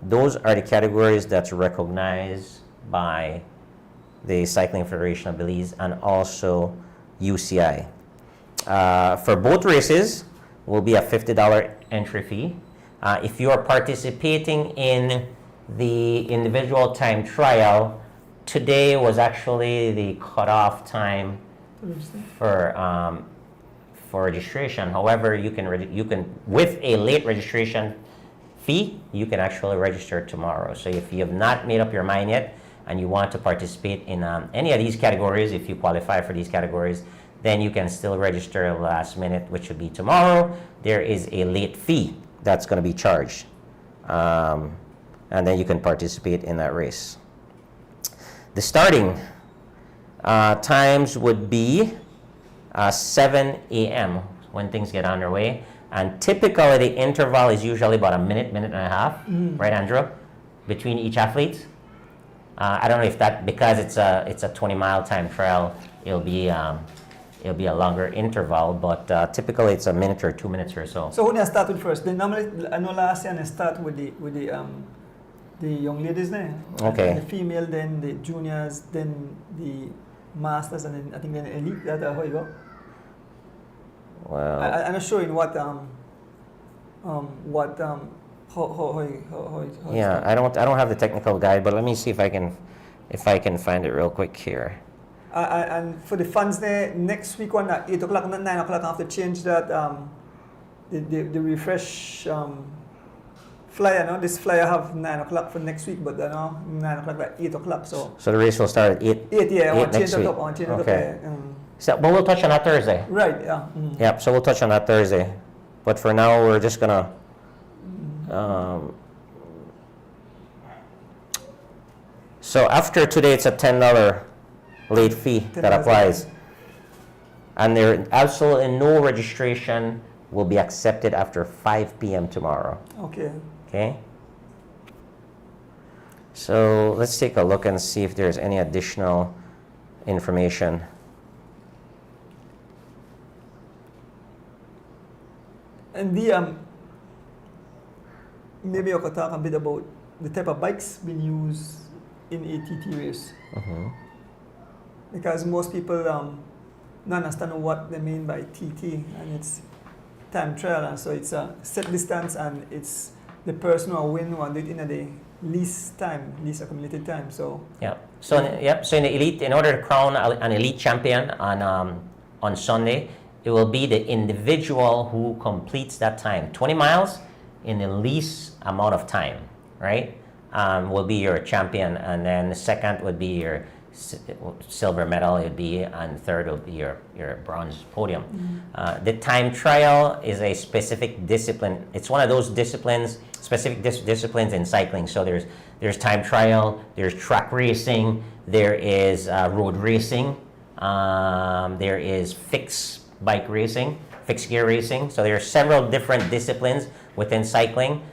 Those are the categories that's recognized by the Cycling Federation of Belize and also UCI. For both races, will be a $50 entry fee. If you are participating in the individual time trial, today was actually the cutoff time for registration. However, you can with a late registration fee, you can actually register tomorrow. So if you have not made up your mind yet and you want to participate in any of these categories, if you qualify for these categories, then you can still register last minute, which would be tomorrow. There is a late fee that's going to be charged, and then you can participate in that race. The starting times would be 7 a.m. when things get underway, and typically the interval is usually about a minute and a half, right, Andrew, between each athlete. I don't know if that, because it's a 20-mile time trial, it'll be a longer interval, but typically it's a minute or 2 minutes or so. So who do you start with first? They normally, I know last year they start with the young ladies there. Okay. The female, then the juniors, then the masters, and then I think then elite. That's how you go. Well, I'm not sure in what yeah, I don't have the technical guide, but let me see if I can find it real quick here. And for the fans there, next week on at 8 o'clock, not 9 o'clock, I have to change that the refresh flyer. No, this flyer have 9 o'clock for next week, but 9 o'clock at 8 o'clock. So the race will start at 8. 8, yeah. I want to change next that week. up. I want to change it Okay. up. So, but we'll touch on that Thursday. Right, yeah. Mm. Yep, so we'll touch on that Thursday. But for now, we're just gonna so after today, it's a $10 late fee that $10 applies. And there absolutely no registration will be accepted after 5 p.m. tomorrow. Okay. Okay? So let's take a look and see if there's any additional information. And the maybe you could talk a bit about the type of bikes being used in a TT race. Mhm. Because most people don't understand what they mean by TT, and it's time trial, and so it's a set distance, and it's the person who win who do it in the least accumulated time. So So in the elite, in order to crown an elite champion on Sunday, it will be the individual who completes that time, 20 miles in the least amount of time, right? Will be your champion, and then the second would be your silver medal, and third will be your bronze podium. The time trial is a specific discipline. It's one of those disciplines, specific disciplines in cycling. So there's time trial, there's track racing, there is road racing, there is fixed bike racing, fixed gear racing. So there are several different disciplines within cycling.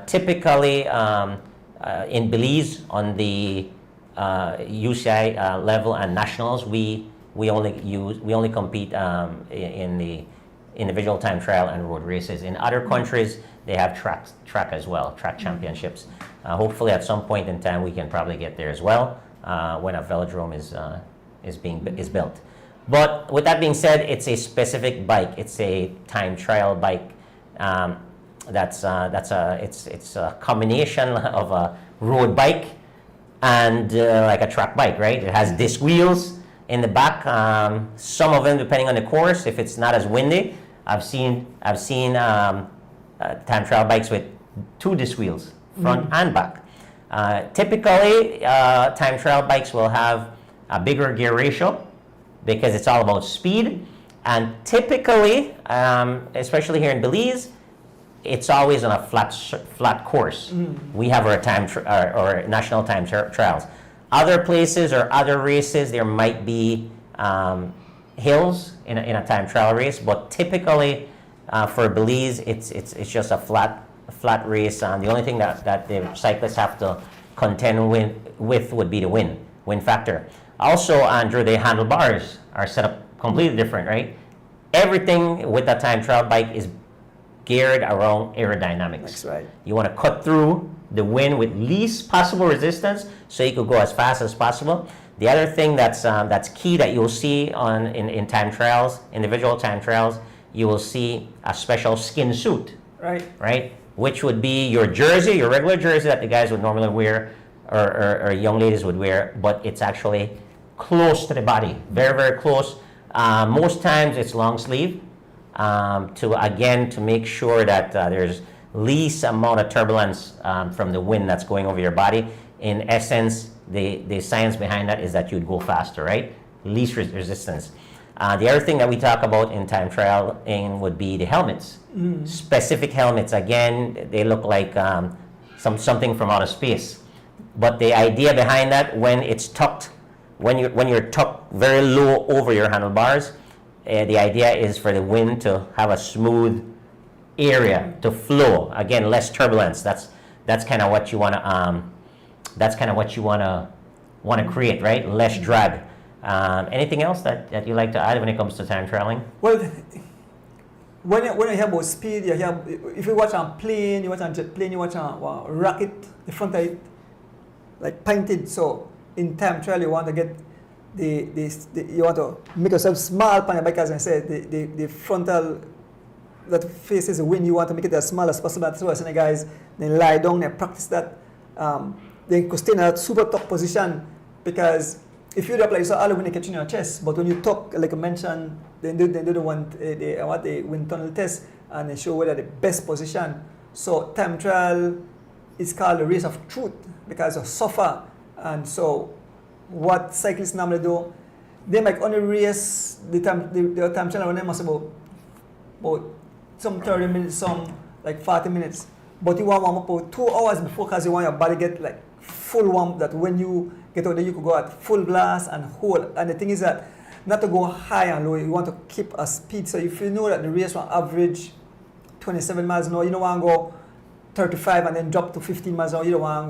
Typically in Belize on the UCI level and nationals, we only compete in the individual time trial and road races. In other countries, they have track as well, track championships. Hopefully, at some point in time, we can probably get there as well when a velodrome is built. But with that being said, it's a specific bike. It's a time trial bike. It's a combination of a road bike and like a track bike, right? It has disc wheels in the back. Some of them, depending on the course, if it's not as windy, I've seen time trial bikes with 2 disc wheels, front and back. Typically, time trial bikes will have a bigger gear ratio because it's all about speed. And typically, especially here in Belize, it's always on a flat course. We have our our national time trials. Other places or other races, there might be hills in a time trial race, but typically for Belize, it's just a flat race. The only thing that the cyclists have to contend with would be the wind factor. Also, Andrew, the handlebars are set up completely different, right? Everything with that time trial bike is geared around aerodynamics. That's right. You want to cut through the wind with least possible resistance so you could go as fast as possible. The other thing that's key that you'll see in time trials, individual time trials, you will see a special skin suit, right? Which would be your jersey, your regular jersey that the guys would normally wear or young ladies would wear, but it's actually close to the body, very, very close. Most times it's long sleeve to make sure that there's least amount of turbulence from the wind that's going over your body. In essence, the science behind that is that you'd go faster, right? Least resistance. The other thing that we talk about in time trialing would be the helmets. Specific helmets, again, they look like something from outer space. But the idea behind that, when it's tucked, when you're tucked very low over your handlebars, the idea is for the wind to have a smooth area to flow. Again, less turbulence. That's kind of what you want to. That's kind of what you want to create, right? Less drag. Anything else that you like to add when it comes to time trialing? Well, when you hear about speed, you hear, if you watch a plane, you watch a jet plane, you watch a rocket, the front of it like painted. So in time trial, you want to get you want to make yourself small on your bike, as I said, the frontal that faces the wind, you want to make it as small as possible. That's why the guys, they lie down and practice that. They could stay in a super top position, because if you apply, so all the wind catch in your chest, but when you talk, like I mentioned, they do the wind tunnel test, and they show whether the best position. So time trial is called the race of truth, because you suffer. And so what cyclists normally do, they might only race the time trial when they must about some 30 minutes, some like 40 minutes. But you want warm up about 2 hours before because you want your body get like full warm, that when you get out there you could go at full blast and hold. And the thing is that not to go high and low, you want to keep a speed. So if you know that the race will average 27 miles an hour, you don't want to go 35 and then drop to 15 miles an hour. You don't want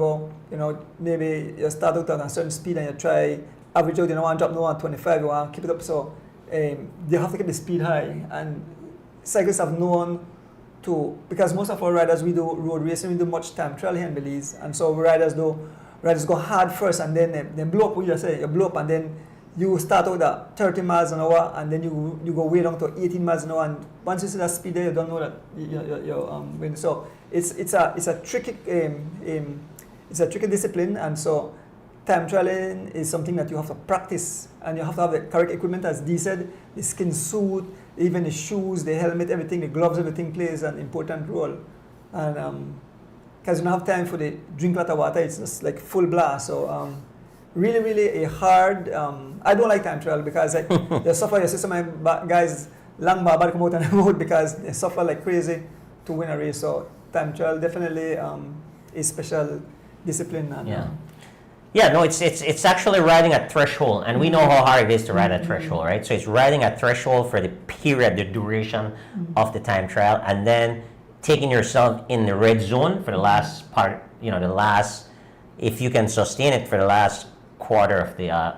to go, maybe you start out at a certain speed and you try average out, you don't want to drop no 125, you want to keep it up. So you have to keep the speed high. And cyclists have known to, because most of our riders, we do road racing, we do much time trial here in Belize. And so riders go hard first and then they blow up, you blow up and then you start out at 30 miles an hour and then you go way down to 18 miles an hour, and once you see that speed there, you don't know that you're winning. So it's a tricky discipline, and so time trialing is something that you have to practice, and you have to have the correct equipment, as Dee said, the skin suit, even the shoes, the helmet, everything, the gloves, everything plays an important role. And because you don't have time for the drink a lot of water, it's just like full blast. So really, really a hard. I don't like time trial because they suffer. You see some of my guys long bad come out on the road because they suffer like crazy to win a race. So time trial definitely a special discipline. And, yeah, no, it's actually riding a threshold, and we know how hard it is to ride a threshold, right? So it's riding a threshold for the period, the duration of the time trial, and then taking yourself in the red zone for the last part, if you can sustain it for the last quarter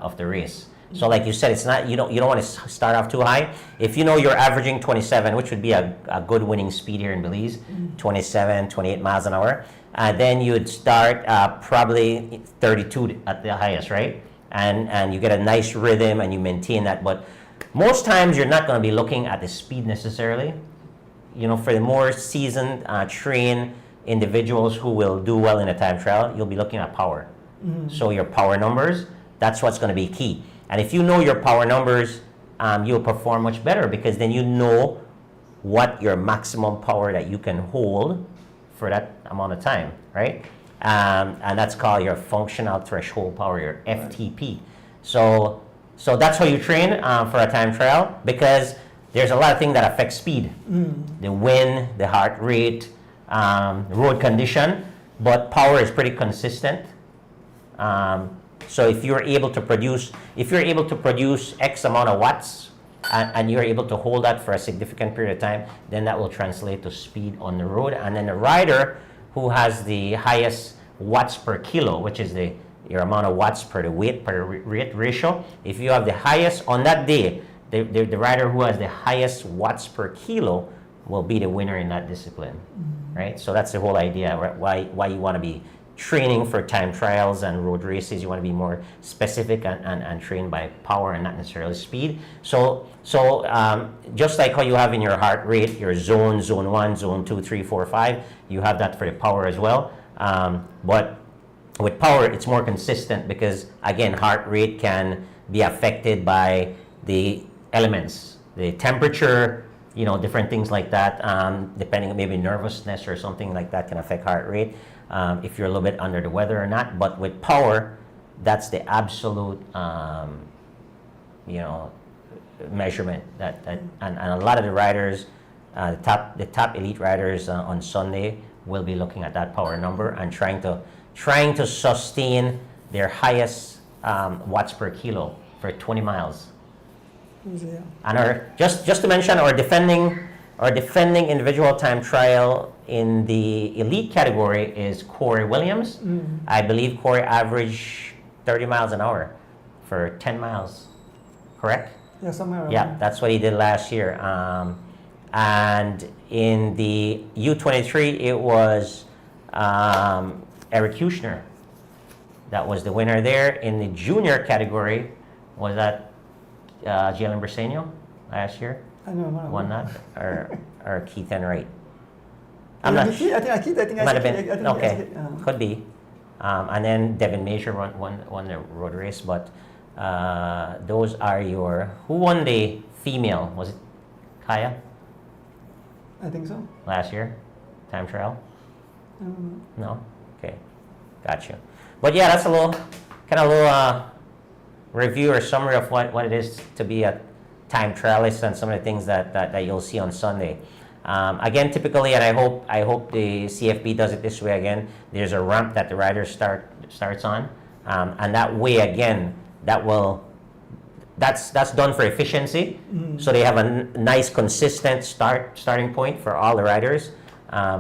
of the race. So like you said, it's not, you don't want to start off too high. If you know you're averaging 27, which would be a good winning speed here in Belize, 27, 28 miles an hour, then you would start probably 32 at the highest, right? And you get a nice rhythm and you maintain that. But most times you're not going to be looking at the speed necessarily. For the more seasoned, trained individuals who will do well in a time trial, you'll be looking at power. So your power numbers, that's what's going to be key. And if you know your power numbers, you'll perform much better, because then you know what your maximum power that you can hold for that amount of time, right? And that's called your functional threshold power, your FTP. So that's how you train for a time trial, because there's a lot of things that affect speed. The wind, the heart rate, road condition, but power is pretty consistent. So if you're able to produce X amount of watts and you're able to hold that for a significant period of time, then that will translate to speed on the road. And then the rider who has the highest watts per kilo, which is your amount of watts per the weight per rate ratio, if you have the highest on that day, the rider who has the highest watts per kilo will be the winner in that discipline, right? So that's the whole idea, right? Why you want to be training for time trials and road races. You want to be more specific and trained by power and not necessarily speed. So just like how you have in your heart rate, your zone 1, zone 2, 3, 4, 5, you have that for the power as well. But with power, it's more consistent because, again, heart rate can be affected by the elements, the temperature, different things like that, depending on maybe nervousness or something like that can affect heart rate. If you're a little bit under the weather or not. But with power, that's the absolute, measurement. And a lot of the riders, the top elite riders on Sunday will be looking at that power number and trying to sustain their highest watts per kilo for 20 miles. Yeah. And just to mention, our defending individual time trial in the elite category is Corey Williams. I believe Corey averaged 30 miles an hour for 10 miles, correct? Yeah, somewhere around. Yeah, that's what he did last year. And in the U23, it was Eric Kushner that was the winner there. In the junior category, was that Jalen Briseño last year? I know. Won that, or Keith Enright? I I'm not think I think might have I been. think Okay, could be. And then Devin Major won the road race. But those are your. Who won the female? Was it Kaya I think so. last year? Time trial? I don't know. No. Okay, got you. But yeah, that's a little review or summary of what it is to be a time trialist and some of the things that you'll see on Sunday. Again, typically, and I hope the CFP does it this way again, there's a ramp that the rider starts on, and that way again, that's done for efficiency. So they have a nice consistent starting point for all the riders,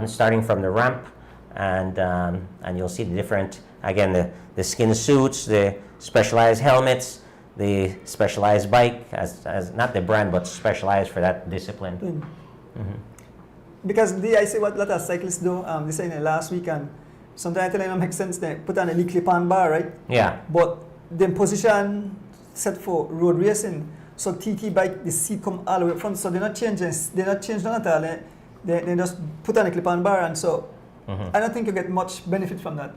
starting from the ramp, and you'll see the different, again, the skin suits, the specialized helmets, the specialized bike, as not the brand, but specialized for that discipline. Because I see what a lot of cyclists do. They say in the last weekend, sometimes I tell them it makes sense. They put on a little clip-on bar, right? Yeah. But the position set for road racing. So TT bike, the seat come all the way up front. So they're not changing. They're not changing at all. They just put on a clip-on bar, and so I don't think you get much benefit from that.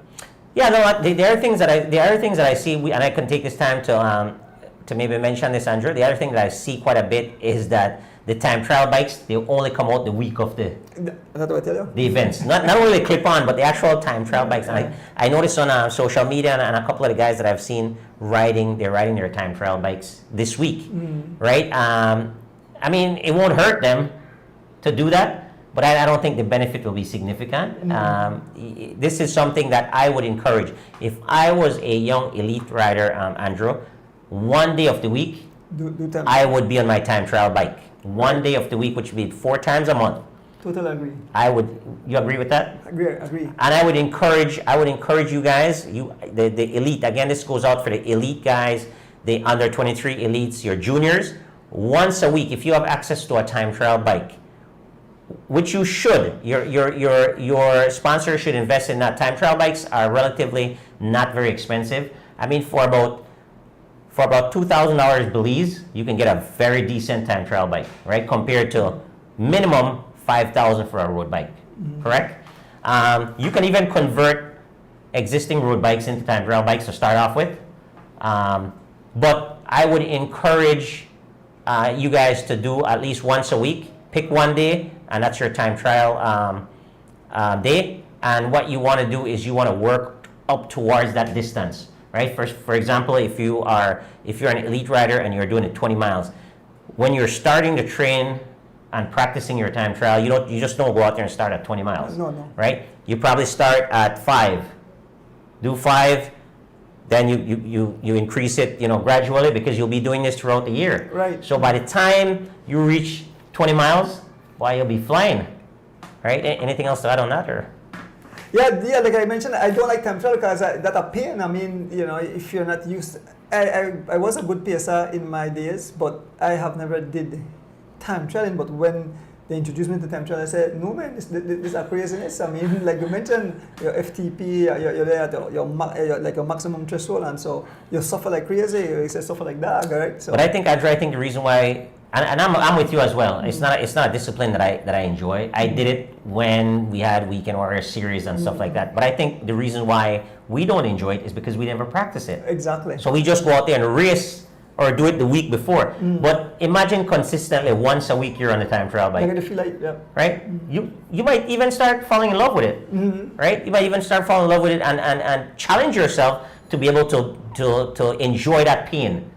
Yeah, no. The other things that I see, and I can take this time to maybe mention this, Andrew. The other thing that I see quite a bit is that the time trial bikes, they only come out the week of the That's what I tell you. the events. Not only the clip-on, but the actual time trial bikes. And I noticed on social media and a couple of the guys that I've seen they're riding their time trial bikes this week, right? I mean, it won't hurt them to do that, but I don't think the benefit will be significant. This is something that I would encourage. If I was a young elite rider, Andrew, one day of the week, Do time. I would be on my time trial bike. One day of the week, which would be 4 times a month. Totally agree. You agree with that? Agree. And I would encourage you guys, the elite, again, this goes out for the elite guys, the under 23 elites, your juniors, once a week, if you have access to a time trial bike, which you should, your sponsor should invest in that. Time trial bikes are relatively not very expensive. I mean, for about $2,000 Belize, you can get a very decent time trial bike, right? Compared to minimum $5,000 for a road bike, correct? You can even convert existing road bikes into time trial bikes to start off with. But I would encourage you guys to do at least once a week. Pick one day, and that's your time trial day. And what you want to do is you want to work up towards that distance. Right. For example, if you're an elite rider and you're doing it 20 miles, when you're starting to train and practicing your time trial, you just don't go out there and start at 20 miles. No. Right. You probably start at 5. Do 5, then you increase it, gradually, because you'll be doing this throughout the year. Right. So by the time you reach 20 miles, you'll be flying. Right. Anything else to add on that, or? Yeah, like I mentioned, I don't like time trial because that's a pain. I mean, if you're not used, I was a good pacer in my days, but I have never did time trialing. But when they introduced me to time trial, I said, no man, this is a craziness. I mean, like you mentioned, your FTP, you're there at your maximum threshold, and so you suffer like crazy. You say suffer like dog, right? So. But I think, Andrew, the reason why, and I'm with you as well. It's not a discipline that I enjoy. I did it when we had Weekend Warrior series and stuff like that. But I think the reason why we don't enjoy it is because we never practice it. Exactly. So we just go out there and race or do it the week before. But imagine consistently once a week you're on the time trial bike. You're gonna feel like, yeah. Right? You might even start falling in love with it. Right? You might even start falling in love with it and challenge yourself to be able to enjoy that pain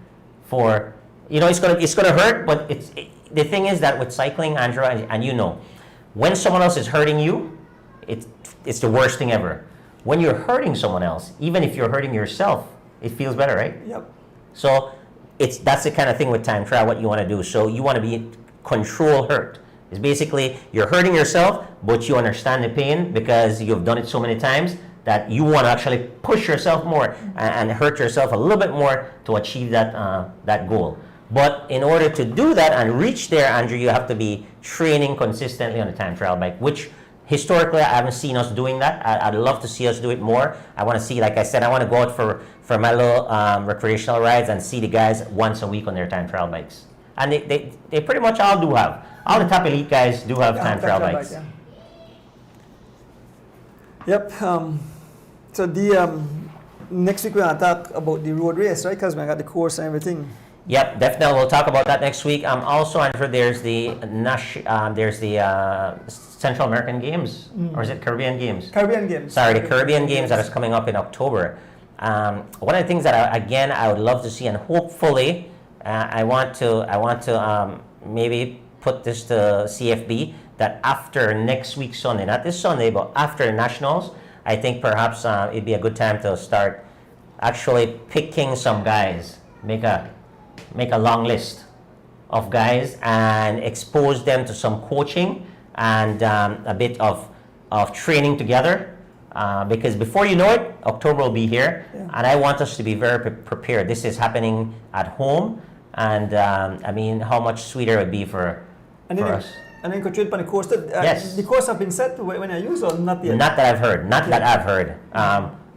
for. It's gonna hurt, but the thing is that with cycling, Andrew, and when someone else is hurting you, it's the worst thing ever. When you're hurting someone else, even if you're hurting yourself, it feels better, right? Yep. So that's the kind of thing with time trial, what you want to do. So you want to be control hurt. It's basically you're hurting yourself, but you understand the pain because you've done it so many times that you want to actually push yourself more and hurt yourself a little bit more to achieve that goal. But in order to do that and reach there, Andrew, you have to be training consistently on the time trial bike, which historically I haven't seen us doing that. I'd love to see us do it more. I want to see, like I said, I want to go out for my little recreational rides and see the guys once a week on their time trial bikes. And they pretty much all do have. All the top elite guys do have time trial bikes. Bike, yeah. Yep. So the next week we're gonna talk about the road race, right? Because we got the course and everything. Yep, definitely. We'll talk about that next week. Also, Andrew, there's the Central American Games, or is it Caribbean Games? Caribbean Games. Sorry, the Caribbean Games that is coming up in October. One of the things that I would love to see, and hopefully I want to maybe put this to CFB, that after next week Sunday, not this Sunday, but after Nationals, I think perhaps it'd be a good time to start actually picking some guys, make a long list of guys and expose them to some coaching and a bit of training together. Because before you know it, October will be here, and I want us to be very prepared. This is happening at home, and I mean, how much sweeter it would be for us. And then control upon the course. Yes. The course have been set when I use or not yet? Not that I've heard. That I've heard.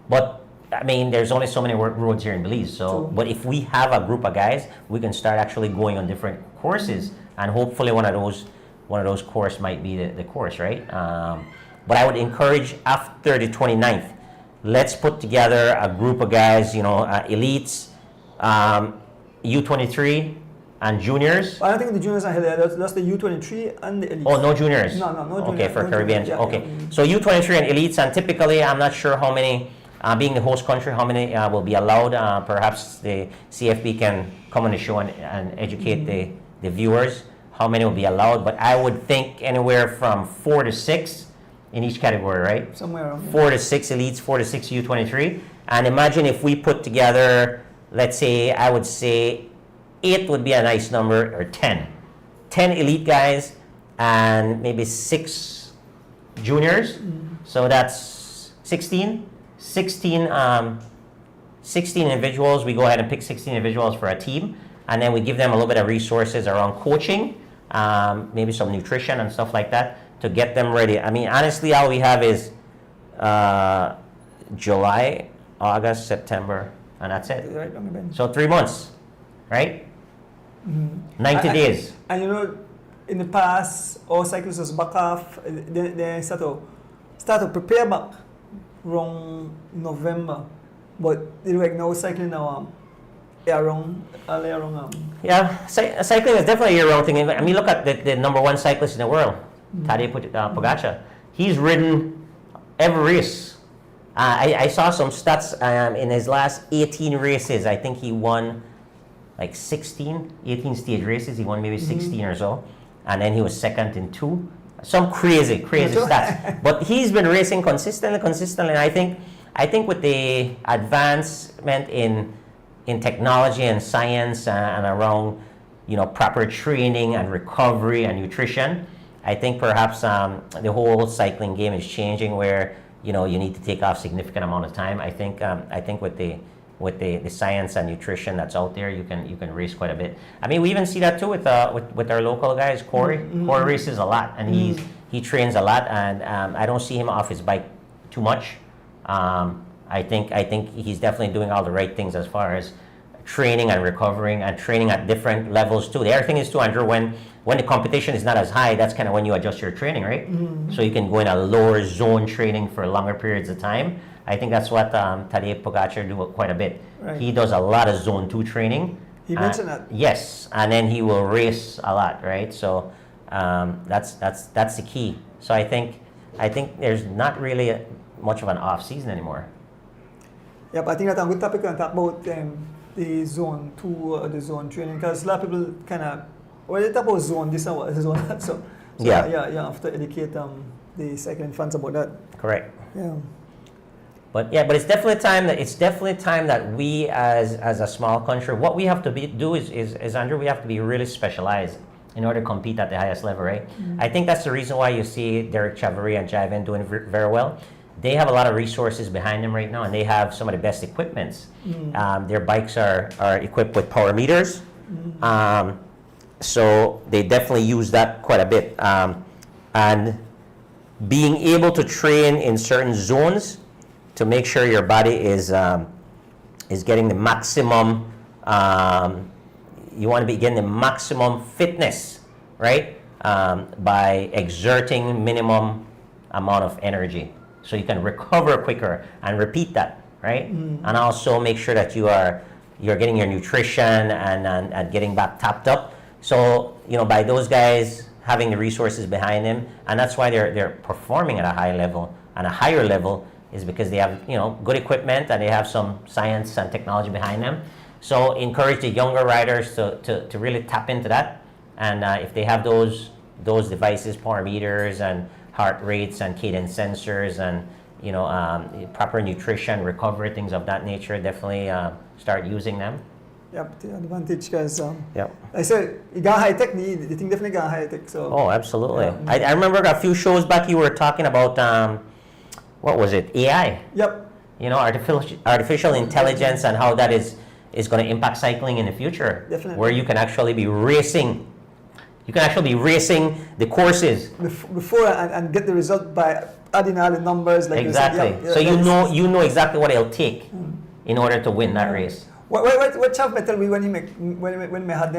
But I mean, there's only so many roads here in Belize. So, True. but if we have a group of guys, we can start actually going on different courses, and hopefully one of those courses might be the course, right? But I would encourage after the 29th, let's put together a group of guys, elites, U23 and juniors. I don't think the juniors are here. That's the U23 and the elite. Oh, no juniors? No juniors. Okay, for no Caribbean. juniors, yeah, Okay, yeah. so U23 and elites, and typically, I'm not sure how many, being the host country, how many will be allowed. Perhaps the CFB can come on the show and educate the viewers how many will be allowed. But I would think anywhere from 4 to 6 in each category, right? Somewhere around 4 to 6 elites, 4 to 6 U23. And imagine if we put together, let's say, I would say 8 would be a nice number, or 10. 10 elite guys and maybe 6 juniors. So that's 16. 16 individuals. We go ahead and pick 16 individuals for a team. And then we give them a little bit of resources around coaching, maybe some nutrition and stuff like that, to get them ready. I mean, honestly, all we have is July, August, September, and that's it. right on the bench. So 3 months, right? 90 days. And in the past, all cyclists was back off. They start to prepare back around November, but right now cycling now around. Yeah, cycling is definitely a year-round thing. I mean, look at the number one cyclist in the world, Tadej Pogacar. He's ridden every race. I saw some stats in his last 18 races. I think he won like 18 stage races. He won maybe 16 or so. And then he was second in 2. Some crazy stats. But he's been racing consistently. And I think with the advancement in technology and science and around, proper training and recovery and nutrition, I think perhaps the whole cycling game is changing, where you need to take off significant amount of time. I think with the science and nutrition that's out there, you can race quite a bit. I mean, we even see that too with our local guys. Corey races a lot, and he trains a lot, and I don't see him off his bike too much. I think he's definitely doing all the right things as far as training and recovering, and training at different levels too. The other thing is too, Andrew, when the competition is not as high, that's kind of when you adjust your training, right? So you can go in a lower zone training for longer periods of time. I think that's what Tadej Pogacar do quite a bit. Right. He does a lot of zone 2 training. He mentioned that. Yes, and then he will race a lot, right? So that's the key. So I think there's not really much of an off season anymore. Yeah, but I think that's a good topic to talk about the zone 2, the zone training, because a lot of people they talk about zone this and zone that. So Yeah. you have to educate the cycling fans about that. Correct. Yeah. But it's definitely time that we as a small country, what we have to do is Andrew, we have to be really specialized in order to compete at the highest level, right? I think that's the reason why you see Derek Chavarri and Jiven doing very well. They have a lot of resources behind them right now, and they have some of the best equipments. Their bikes are equipped with power meters, so they definitely use that quite a bit. And being able to train in certain zones to make sure your body is getting the maximum. You want to be getting the maximum fitness, right? By exerting minimum amount of energy, so you can recover quicker and repeat that, right? And also make sure that you're getting your nutrition and getting back topped up. So by those guys having the resources behind them, and that's why they're performing at a high level and a higher level is because they have, good equipment and they have some science and technology behind them. So encourage the younger riders to really tap into that. And if they have those devices, power meters and heart rates and cadence sensors and proper nutrition, recovery, things of that nature, definitely start using them. Yep, the advantage because Yep. I said you got high tech. The thing definitely got high tech. So Oh, absolutely. Yeah. I remember a few shows back you were talking about what was it? AI. yep, Artificial intelligence and how that is going to impact cycling in the future. Definitely. Where you can actually be racing. You can actually be racing the courses. before and get the result by adding all the numbers like you said. Exactly. Yeah, So that's- you know exactly what it'll take in order to win that race. What Chav tell me when we had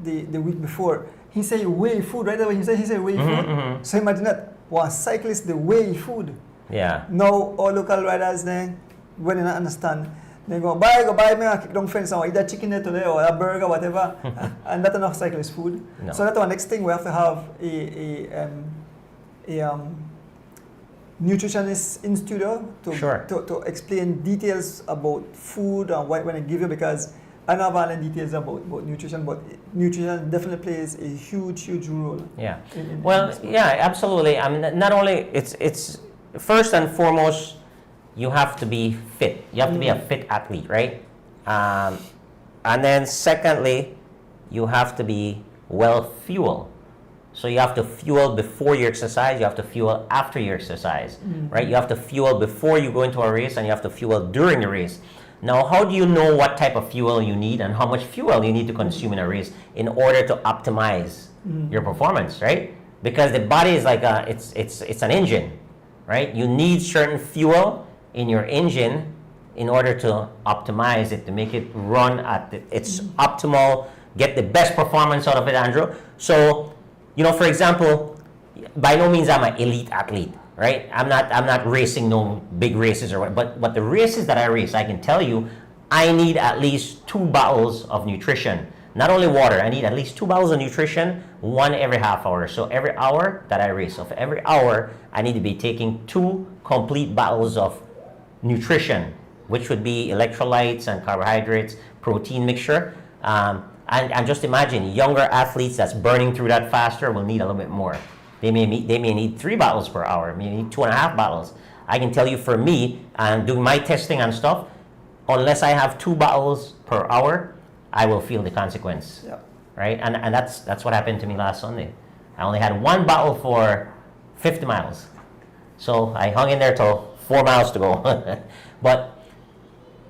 the week before, he said weigh food right away. He said weigh food. So imagine that one cyclist the weigh food. Yeah. Now all local riders then when they not understand, they go buy me a kick down fence or eat a chicken there today or a burger whatever, and that's enough cyclist food. No. So that's our next thing. We have to have a nutritionist in studio Sure. to explain details about food and what when I give you, because I know all the details about nutrition, but nutrition definitely plays a huge role. Yeah. in Well, this. yeah, absolutely. I mean, not only it's first and foremost, you have to be fit. You have to be a fit athlete, right? And then secondly, you have to be well fueled. So you have to fuel before you exercise. You have to fuel after you exercise, right? You have to fuel before you go into a race, and you have to fuel during the race. Now, how do you know what type of fuel you need and how much fuel you need to consume in a race in order to optimize your performance, right? Because the body is like it's an engine, right? You need certain fuel in your engine in order to optimize it, to make it run at its optimal, get the best performance out of it, Andrew. So, for example, by no means I'm an elite athlete, right? I'm not racing no big races or what, but the races that I race, I can tell you, I need at least 2 bottles of nutrition. Not only water, I need at least 2 bottles of nutrition, one every half hour. So every hour that I race, so for every hour, I need to be taking 2 complete bottles of nutrition, which would be electrolytes and carbohydrates, protein mixture. And just imagine, younger athletes that's burning through that faster will need a little bit more. They may need 3 bottles per hour, maybe 2.5 bottles. I can tell you for me, doing my testing and stuff, unless I have 2 bottles per hour, I will feel the consequence, Yeah. right? And that's what happened to me last Sunday. I only had 1 bottle for 50 miles. So I hung in there till 4 miles to go. But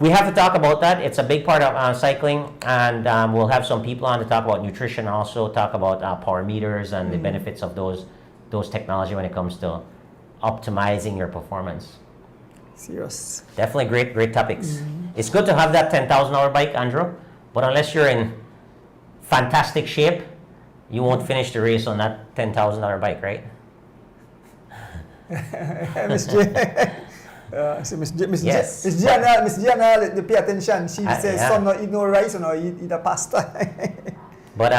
we have to talk about that. It's a big part of cycling, and we'll have some people on to talk about nutrition, also talk about power meters and the benefits of those technology when it comes to optimizing your performance. Serious. Definitely great topics. It's good to have that $10,000 bike, Andrew, but unless you're in fantastic shape, you won't finish the race on that $10,000 bike, right? Miss J. So Miss Yes. Gianna, they pay attention. She says, yeah. son, not eat no rice or not eat a pasta. But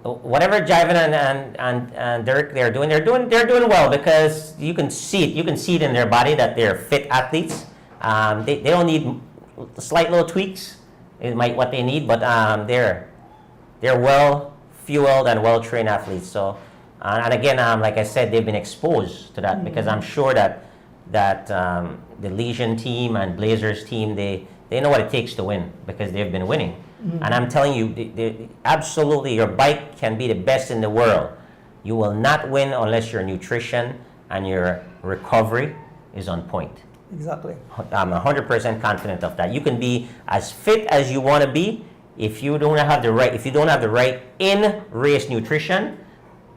whatever Jivan and Dirk they're doing well, because you can see it. You can see it in their body that they're fit athletes. They don't need slight little tweaks. It might what they need, but they're well fueled and well trained athletes. So and again, like I said, they've been exposed to that because I'm sure that the Legion team and Blazers team they know what it takes to win because they've been winning. And I'm telling you, absolutely, your bike can be the best in the world. You will not win unless your nutrition and your recovery is on point. Exactly. I'm 100% confident of that. You can be as fit as you want to be if you don't have the right in-race nutrition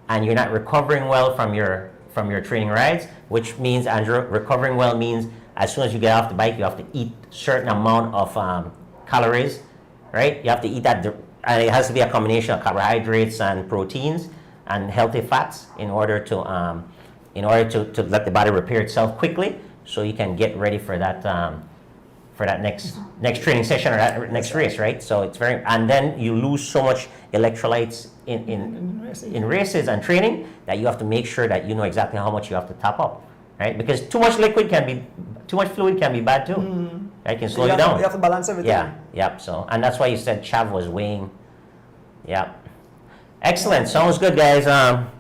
and you're not recovering well from your training rides, which means, Andrew, recovering well means as soon as you get off the bike, you have to eat certain amount of calories, right? You have to eat that, and it has to be a combination of carbohydrates and proteins and healthy fats in order to let the body repair itself quickly, so you can get ready for that next training session or that next race, right? So it's and then you lose so much electrolytes in races and training that you have to make sure that you know exactly how much you have to top up, right? Because too much fluid can be bad too. Right? Can slow you down. You have to balance everything. Yeah, yep. So, and that's why you said Chav was weighing. Yep. Excellent. Sounds good, guys.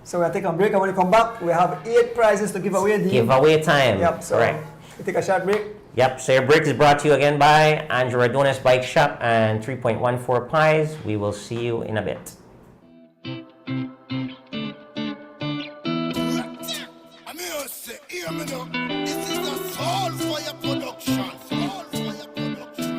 So we'll take a break, and when we come back, we have 8 prizes to give away. Giveaway time. Yep. So Correct. we take a short break. Yep. So your break is brought to you again by Andrew Radonis Bike Shop and 3.14 Pies. We will see you in a bit. This is a soul for your production. Soul for your production.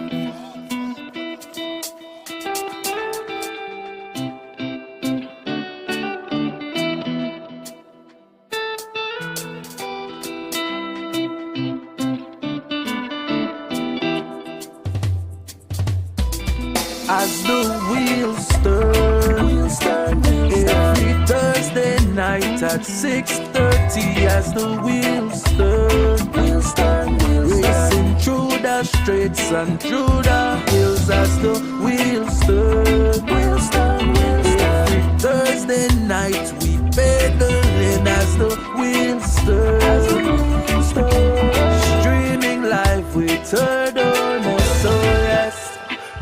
As the wheels turn, every Thursday night at 6:30. As the wheels turn, racing through the streets and through the hills. As the wheels turn, every Thursday night we pedaling. As the wheels turn, streaming live with Third on SOS.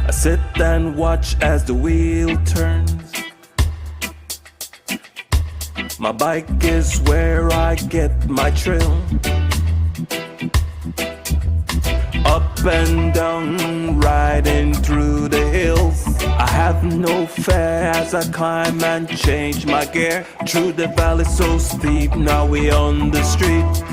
I sit and watch as the wheel turns. My bike is where I get my thrill. Up and down, riding through the hills. I have no fear as I climb and change my gear. Through the valley so steep, now we on the street.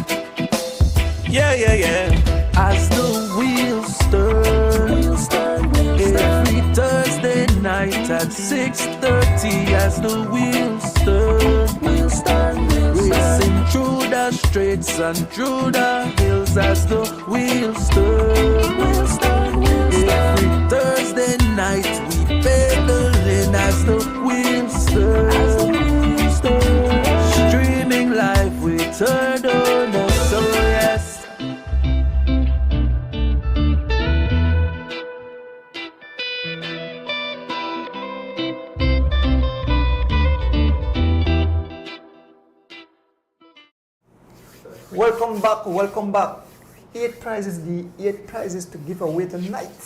Yeah, yeah, yeah. As the wheels turn, every Thursday night at 6:30. As the wheels turn, racing through the streets and through the hills. As the wheels turn, every Thursday night we pedaling. As the wheels turn, streaming live with Third on SOS. Welcome back. 8 prizes, the 8 prizes to give away tonight.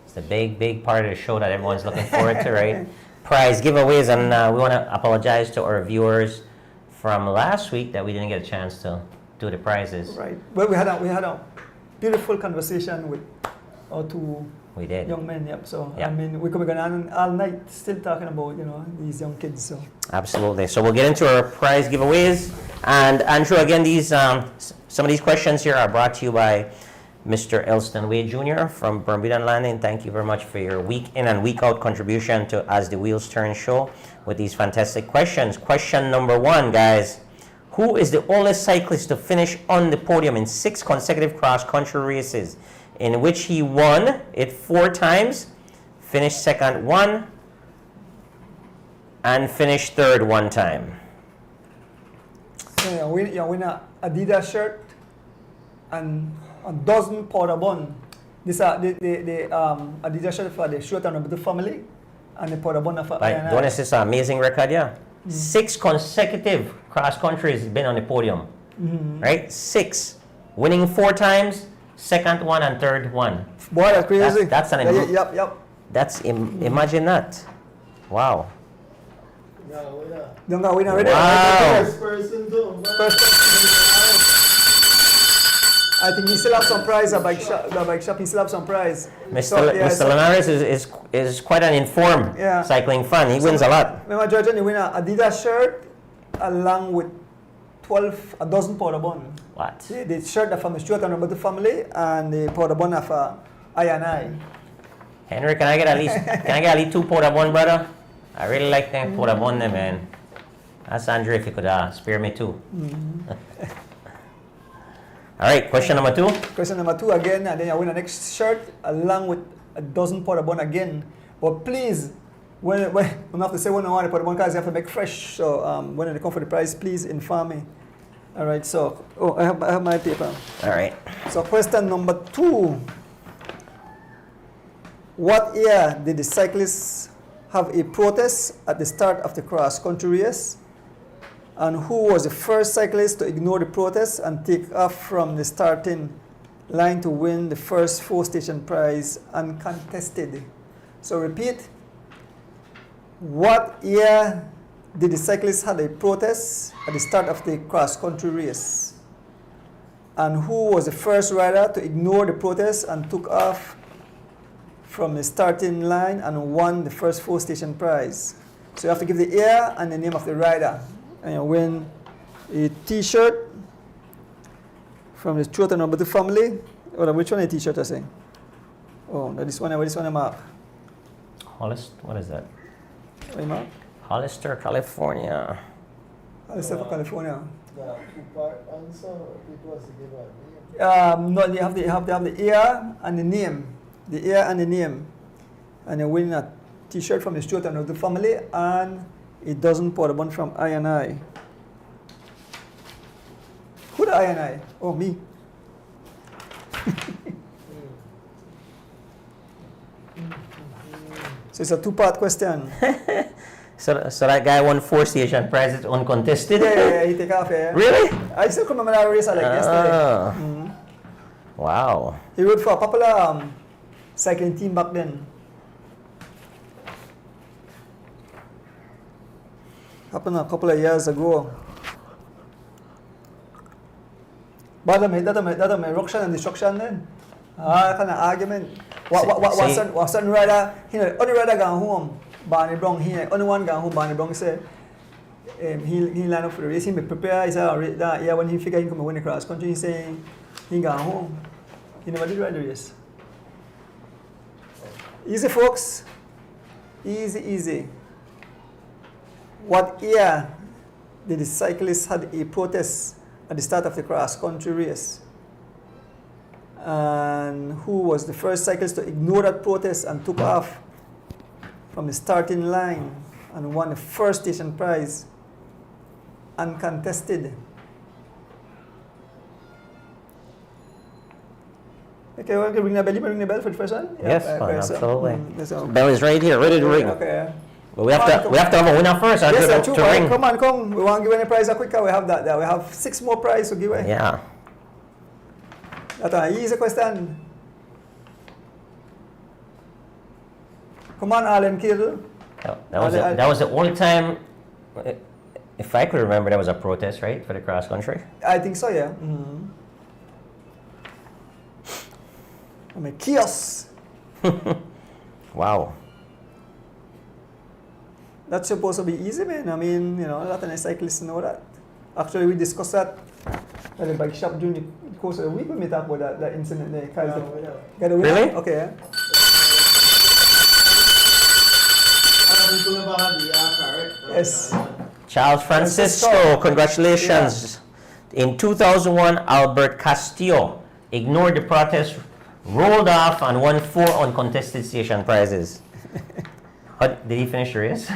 It's the big part of the show that everyone's looking forward to, right? Prize giveaways, and we want to apologize to our viewers from last week that we didn't get a chance to do the prizes. Right. Well, we had a beautiful conversation with our 2 We did. young men. Yep. So Yeah. I mean, we could be going on all night still talking about these young kids. So Absolutely. So we'll get into our prize giveaways. And Andrew, again, these some of these questions here are brought to you by Mr. Elston Wade Jr. from Bermuda Landing. Thank you very much for your week in and week out contribution to As the Wheels Turn show with these fantastic questions. Question number 1, guys. Who is the oldest cyclist to finish on the podium in 6 consecutive cross-country races in which he won it 4 times, finished second 1, and finished third 1 time? you win a Adidas shirt and a dozen powder bun. This are the Adidas shirt for the short and the family, and the powder bun for Right. Don't this is an amazing record, yeah. 6 consecutive cross countries he's been on the podium. Right? 6. Winning 4 times, second 1 and third 1. Boy, that's crazy. That's an Yep. That's imagine that. Wow. No, we're not. Don't go win already. Wow. First person too. First I think he still have some prize at the bike shop. He still have some prize. Mr. Linares is quite an informed cycling fan. He wins a lot. Remember, George, you win a Adidas shirt along with a dozen powder bun. What? The shirt from the Stuart and Roberto family and the powder bun of I&I. Henry, can I get at least 2 powder bun, brother? I really like them powder bun there, man. Ask Andrew if you could spare me 2. All right, question number 2. Question number 2 again, and then you win the next shirt along with a dozen powder bun again. But please, when I'm have to say when I want the powder bun because you have to make fresh. So when they come for the prize, please inform me. All right. So I have my paper. All right. So question number 2. What year did the cyclists have a protest at the start of the cross-country race? And who was the first cyclist to ignore the protest and take off from the starting line to win the first 4-station prize uncontested? So repeat, what year did the cyclists have a protest at the start of the cross-country race? And who was the first rider to ignore the protest and took off from the starting line and won the first 4-station prize? So you have to give the year and the name of the rider. And you win a t-shirt from the Truth and Nobility family. Or which one is the t-shirt I saying? Oh, no, this one, Mark. Hollister, what is that? What, Mark? Hollister, California. Hollister for California. The two-part answer, people have to give a name. No, you have to have the year and the name. The year and the name. And you win a t-shirt from the Truth and Nobility family and a dozen portable from I&I. Who the I&I? Oh, me. So it's a two-part question. So that guy won 4-station prize. It's uncontested. Yeah, he take off, yeah. Really? I still remember that race I like yesterday. Wow. He rode for a popular cycling team back then. Happened a couple of years ago. But that my ruction and destruction then. Kind of argument. What certain rider, only rider gone home, Barney Brown, only one gone home, Barney Brown said, he line up for the race, he may prepare, he said, yeah, when he figured he come win the cross country, he saying, he gone home. He never did ride the race. Easy, folks. Easy. What year did the cyclists had a protest at the start of the cross-country race? And who was the first cyclist to ignore that protest and took off from the starting line and won the first station prize uncontested? Okay, well, ring the bell. You ring the bell for the first one? Yes, Yeah, fine, so, absolutely. so- Bell is right here, ready to ring. Okay. But we have to have a winner first. Yes, to, true. to ring. Come. We want to give any prize quicker. We have that there. We have 6 more prizes to give away. Yeah. That's an easy question. Come on, Alan Kittle. That was the only time, if I could remember, there was a protest, right, for the cross country. I think so, yeah. I'm a kiosk. Wow. That's supposed to be easy, man. I mean, a lot of cyclists know that. Actually, we discussed that at the bike shop during the course of the week when we talked about that incident there. Got a winner? Really? Okay, yeah. Yes. Charles Francisco, congratulations. In 2001, Albert Castillo ignored the protest, rolled off, and won 4 uncontested station prizes. Did he finish the race?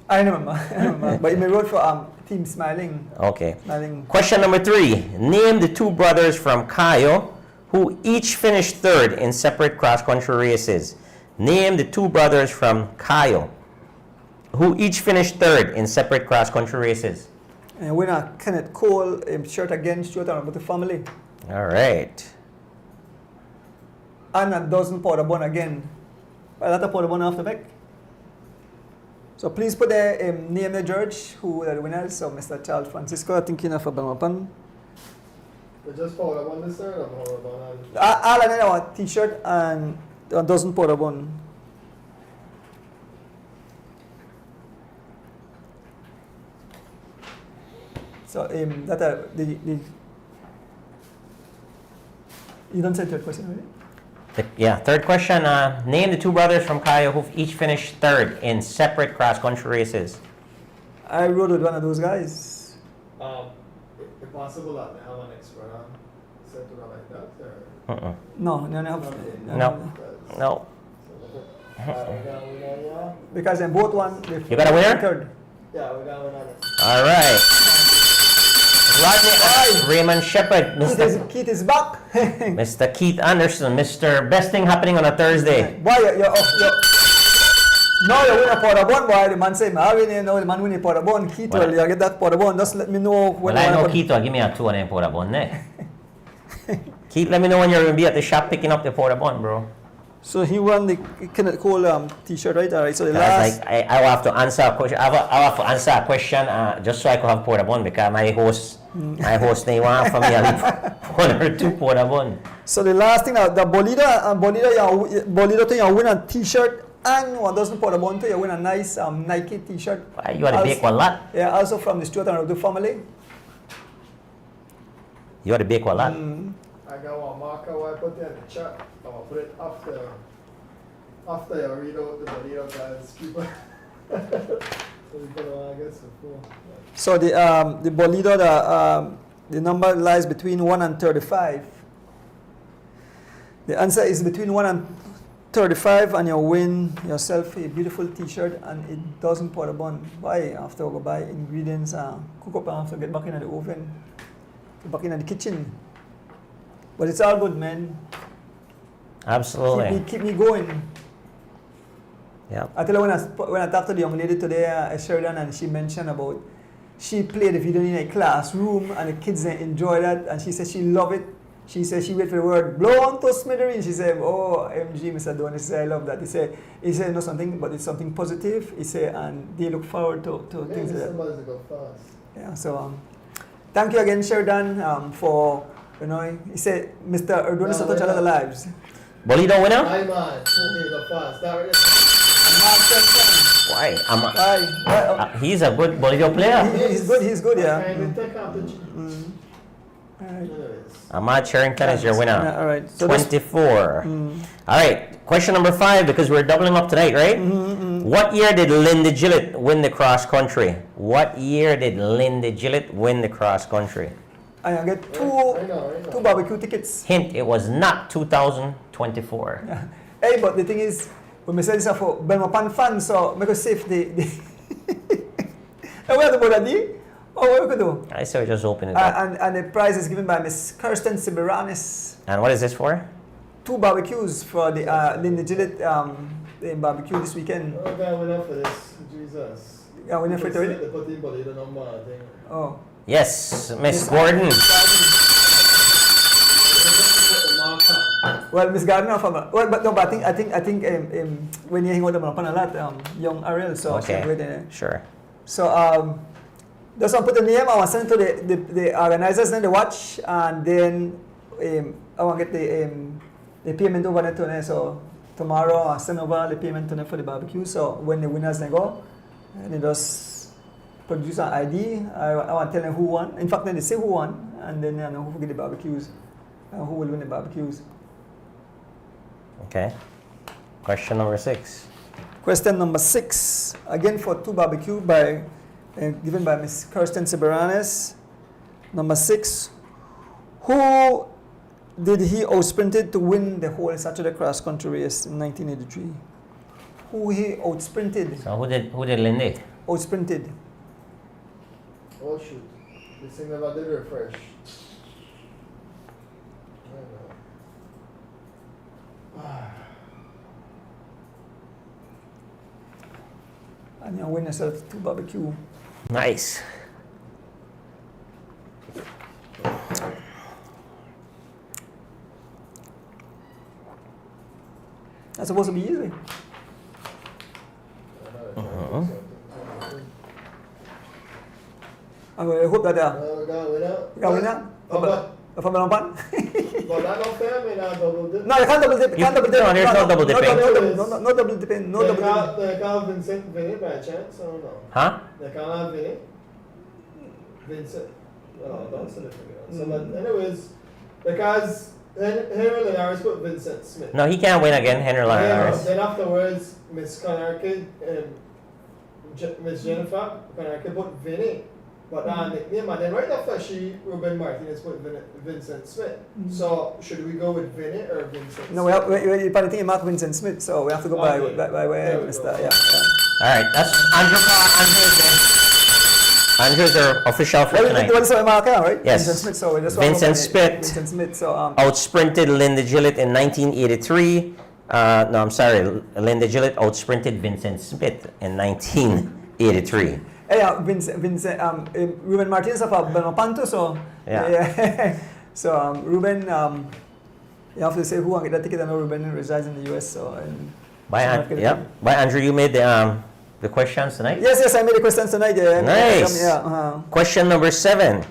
I remember. But he rode for Team Smiling. Okay. Smiling. Question number 3. Name the 2 brothers from Cayo who each finished 3rd in separate cross-country races. Name the 2 brothers from Cayo who each finished 3rd in separate cross-country races. And winner Kenneth Cole, shirt against Stuart and the family. All right. And a dozen powder bun again. A lot of powder bun after back. So please put the name the judge who are the winners. So Mr. Charles Francisco, I think enough for Belmopan. Just powder bun this or powder bun? All I know a t-shirt and a dozen powder bun. So that the you don't say third question, right? Yeah, 3rd question. Name the 2 brothers from Cayo who each finished 3rd in separate cross-country races. I rode with one of those guys. If possible, that they have an extra set to go like that? Or? No, no, no. No. Because in both one, You got a winner? Third. Yeah, we got one on it. All right. Rodney Raymond Shepard, Keith is back. Mr. Keith Anderson, Mr. Best Thing Happening on a Thursday. Why you're off? No, you win a pot of bun, boy. The man say, I win, you know, the man win a pot of bun. Keith, Well, you get that pot of bun. Just let me know when Well, I know want to Keith will give me a 2 and then porta bun there. Keith, let me know when you're going to be at the shop picking up the porta bun, bro. So he won the Kenneth Cole t-shirt, right? All right. So the That's last. like, I will have to answer a question. I will have to answer a question just so I could have porta bun because my host they want for me at least 1 or 2 porta bun. So the last thing, the Bolida thing, you win a t-shirt and 1 dozen pot of bun, you win a nice Nike t-shirt. Why, you had to bake one lot. Yeah, also from the Stuart and Rodu family. You had to bake one lot. I got one marker where I put it in the chat. I'm gonna put it after you read out the video, guys. People, so people don't guess before. So the Bolida, the number lies between 1 and 35. The answer is between 1 and 35, and you win yourself a beautiful t-shirt and it doesn't pot a bun. Buy after go buy ingredients, cook up and after get back in the oven, get back in the kitchen. But it's all good, man. Absolutely. Keep me going. Yeah. I tell you, when I talked to the young lady today, Sheridan, and she mentioned about she played the video in a classroom and the kids enjoy that, and she said she loved it. She said she waited for the word blown to smithereens. She said, "Oh, MG, Mr. Don." He said, "I love that." He said, "No, something, but it's something positive." He said, and they look forward to things like that. Somebody's go fast. Yeah. So, thank you again, Sheridan, for he said, "Mr. Erdonus has touched a lot of lives." Bolito winner? Hi, man. Okay, go fast. That right Why? Why? He's a good Bolito player. He's good, yeah. I will take out the Alright. Ahmad Sherrington is your winner. Yeah, all right. So 24. All right. Question number 5, because we're doubling up tonight, right? What year did Linda Gillett win the cross country? What year did Linda Gillett win the cross country? I get two barbecue tickets. Hint, it was not 2024. Hey, but the thing is, when we say this for Belmopan fans, so make us safe the where the body? Oh, what we could do? I say we just open it up. And the prize is given by Miss Kirsten Siberanis. And what is this for? 2 barbecues for the Linda Gillett barbecue this weekend. Oh, guy went up for this. Jesus. Yeah, we never They it. put in body the number, I think. Oh. Yes, Miss Gordon. Well, Miss Gardner but I think when you hang out with them a lot, young Ariel, so Okay. she's Sure. So just want to put the name. I want to send it to the organizers, then they watch, and then I want to get the payment over there to them. So tomorrow I send over the payment to them for the barbecue. So when the winners they go, they just produce an ID. I want to tell them who won. In fact, then they say who won, and then I know who will get the barbecues, who will win the barbecues. Okay. Question number 6. Question number 6, again for 2 barbecue given by Miss Kirsten Siberanis. Number 6, who did he outsprinted to win the whole Saturday cross country race in 1983? Who he outsprinted? So who did Lindy? Outsprinted. Oh, shoot. This thing never did refresh. And you win yourself 2 barbecue. Nice. That's supposed to be easy. I hope that We got winner. you got winner. For Belmopan? But that not fair, me now double dip. No, you can't double dip. You can't double dip. No, there's no double dipping. No double dipping. No double dipping. They can't have Vincent Vinny by chance, or no? Huh? They can't have Vinny. Vincent. Well, don't say it again. So, but anyways, because Henry Linares put Vincent Smith. No, he can't win again, Henry Linares. Then afterwards, Miss Conarkid and Miss Jennifer Conarkid put Vinny. But nickname, and then right after Ruben Martinez put Vincent Smith. So should we go with Vinny or Vincent? No, we probably think Mark Vincent Smith, so we have to go by where Mr. Yeah. All right, that's Andrew's our official for tonight. Well, so Mark, right? Yes. Vincent Smith. So we just Vincent Smith. Vincent Smith. So Outsprinted Linda Gillett in 1983. No, I'm sorry. Linda Gillett outsprinted Vincent Smith in 1983. Yeah, Ruben Martinez of Belmopan too, so Yeah. So Ruben, you have to say who get that ticket. I know Ruben resides in the US, so By Andrew, you made the questions tonight. yes, I made the questions tonight. Yeah, Nice. Yeah. Question number 7.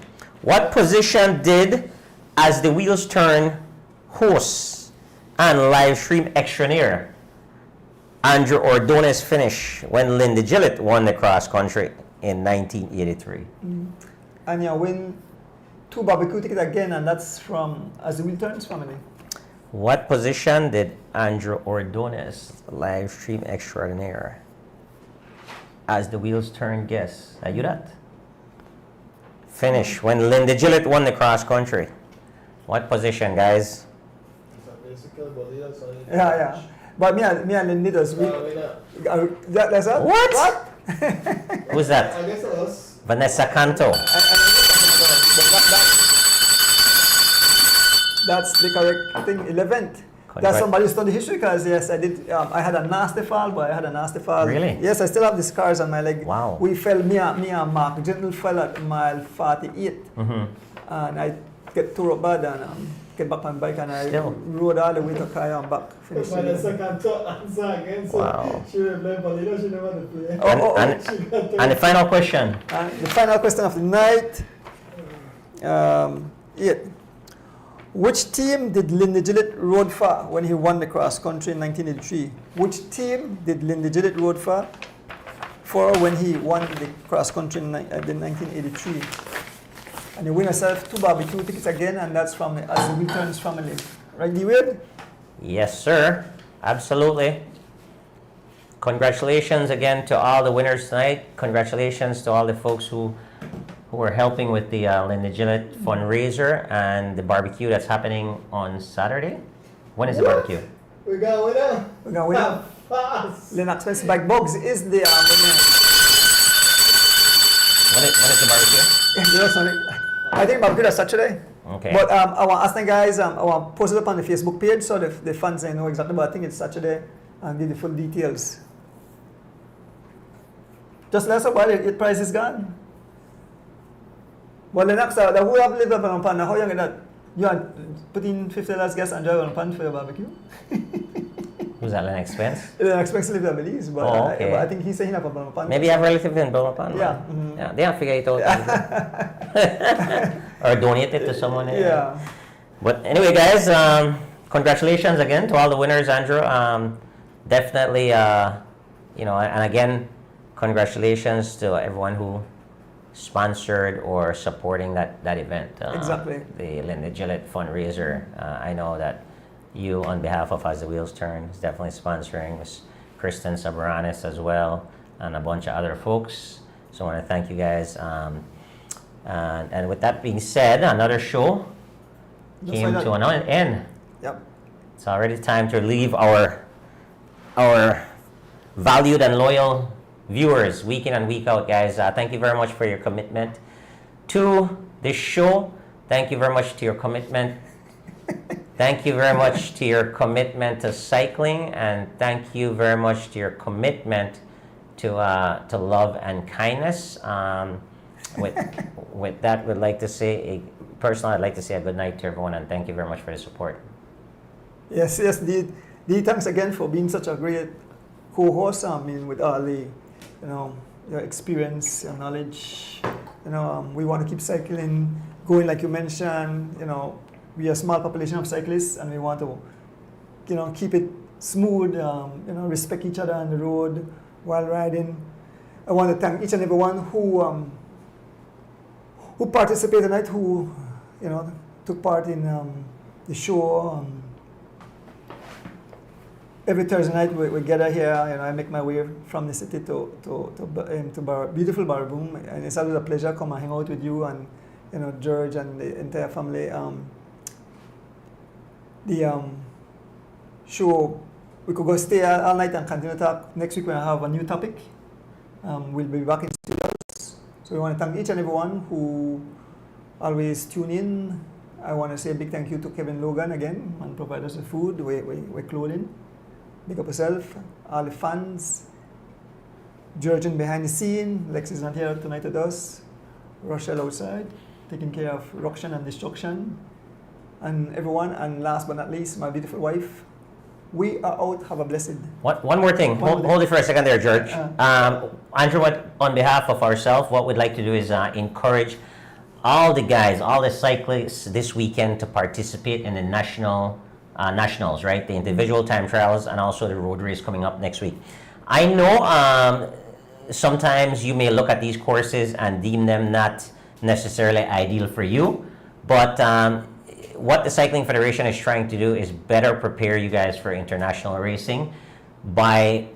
What position did As the Wheels Turn host and live stream extraordinaire Andrew Ordonez finish when Linda Gillett won the cross country in 1983? And you win 2 barbecue tickets again, and that's from As the Wheel Turns family. What position did Andrew Ordonez, live stream extraordinaire, As the Wheels Turn guest, are you that? Finish when Linda Gillett won the cross country. What position, guys? Yeah. But me and Lindy does. That's that? What? Who's that? I guess it was. Vanessa Canto. That's the correct thing. 11th. That's somebody study history because yes, I did. I had a nasty fall, but I had a nasty fall. Really? Yes, I still have the scars on my leg. Wow. We fell. Me and Mark Gentle fell at mile 48, and I get tore up bad and get back on bike and I rode all the way to Kaya and back. Finished. Vanessa Canto answer again, so Wow. she will play Bolino, she never play. And the final question. The final question of the night. 8. Which team did Linda Gillett rode for when he won the cross country in 1983? Which team did Linda Gillett rode for when he won the cross country in 1983? And you win yourself 2 barbecue tickets again, and that's from the As the Wheel Turns family. Right, D-Wade? Yes, sir. Absolutely. Congratulations again to all the winners tonight. Congratulations to all the folks who are helping with the Linda Gillett fundraiser and the barbecue that's happening on Saturday. When is the barbecue? We got a winner. We're going to win. Fast. Lennox Fence Bike Bugs is the winner. When is the barbecue? Yes, I think barbecue is Saturday. Okay. But I want to ask the guys, I want to post it up on the Facebook page so the fans know exactly, but I think it's Saturday and give the full details. Just let us know while the price is gone. Well, the next, the who have lived up on Belmopan, how young is that? You are putting $50 gas and drive on pan for your barbecue? Who's that, Lennox Spence? Lennox Spence lives, I believe, but, okay. but I think he's saying up on Belmopan. Maybe I have relatives in Belmopan. Yeah. Yeah, they have to figure it out. Or donate it to someone. Yeah. But anyway, guys, congratulations again to all the winners, Andrew. Definitely, and again, congratulations to everyone who sponsored or supporting that event. Exactly. The Linda Gillett fundraiser. I know that you, on behalf of As the Wheels Turn, is definitely sponsoring Ms. Kristen Sabaranis as well, and a bunch of other folks. So I want to thank you guys. And with that being said, another show came to an end. Yep. It's already time to leave our valued and loyal viewers week in and week out, guys. Thank you very much for your commitment to this show. Thank you very much to your commitment. Thank you very much to your commitment to cycling, and thank you very much to your commitment to love and kindness. With that, would like to say, personally, I'd like to say a good night to everyone, and thank you very much for the support. Yes, Dee, thanks again for being such a great co-host. I mean, with all the, your experience, your knowledge. We want to keep cycling going, like you mentioned. We are a small population of cyclists, and we want to, keep it smooth. Respect each other on the road while riding. I want to thank each and everyone who participated tonight, who took part in the show. Every Thursday night we gather here. I make my way from the city to beautiful Barboom, and it's always a pleasure to come and hang out with you and George and the entire family. The show, we could go stay all night and continue to talk. Next week we have a new topic. We'll be back in studios. So we want to thank each and everyone who always tune in. I want to say a big thank you to Kevin Logan again and provide us with food, with clothing. big up yourself, all the fans, Georgian behind the scene, Lex is not here tonight with us, Rochelle outside, taking care of ruction and destruction, and everyone, and last but not least, my beautiful wife. We are out, have a blessed. One more thing. Hold it for a second there, George. Andrew, on behalf of ourselves, what we'd like to do is encourage all the guys, all the cyclists this weekend to participate in the nationals, right? The individual time trials and also the road race coming up next week. I know sometimes you may look at these courses and deem them not necessarily ideal for you, but what the Cycling Federation is trying to do is better prepare you guys for international racing by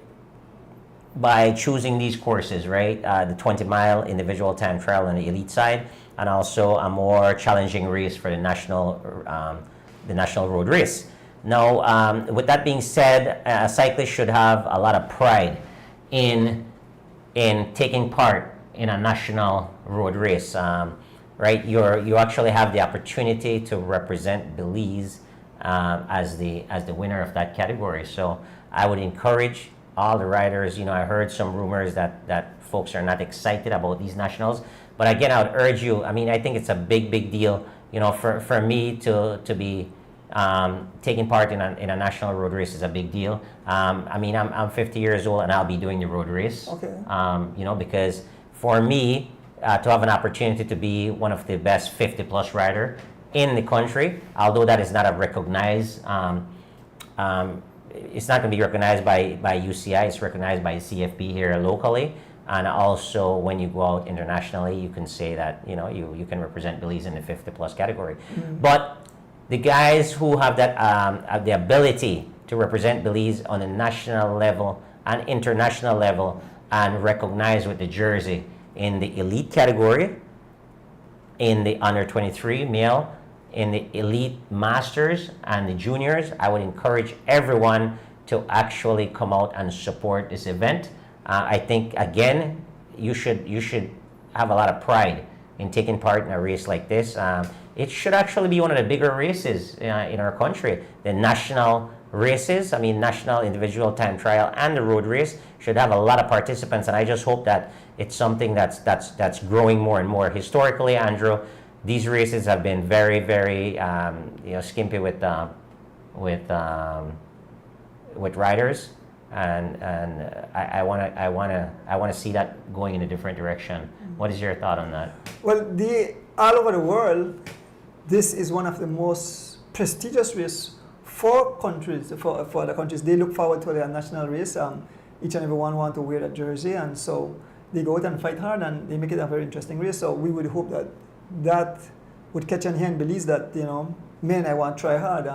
choosing these courses, right? The 20-mile individual time trial on the elite side, and also a more challenging race for the national road race. Now, with that being said, a cyclist should have a lot of pride in taking part in a national road race. Right, you actually have the opportunity to represent Belize as the winner of that category. So I would encourage all the riders. You know, I heard some rumors that folks are not excited about these nationals, but again, I would urge you. I mean, I think it's a big deal. You know, for me to be taking part in a national road race is a big deal. I mean, I'm 50 years old and I'll be doing the road race. Okay. You know, because for me, to have an opportunity to be one of the best 50-plus rider in the country, although that is not a recognized, it's not going to be recognized by UCI, it's recognized by CFB here locally, and also when you go out internationally, you can say that, you know, you can represent Belize in the 50-plus category. Mm-hmm. But the guys who have that have the ability to represent Belize on a national level and international level and recognize with the jersey in the elite category, in the under 23 male, in the elite masters and the juniors, I would encourage everyone to actually come out and support this event. I think again, you should have a lot of pride in taking part in a race like this. It should actually be one of the bigger races in our country. The national races, I mean national individual time trial and the road race should have a lot of participants, and I just hope that it's something that's growing more and more. Historically, Andrew, these races have been very skimpy with riders, and I want to see that going in a different direction. What is your thought on that? Well, all over the world, this is one of the most prestigious races for countries, for the countries. They look forward to their national race. Each and every one want to wear that jersey, and so they go out and fight hard, and they make it a very interesting race. So we would hope that would catch on here in Belize, that, you know, man, I want to try hard.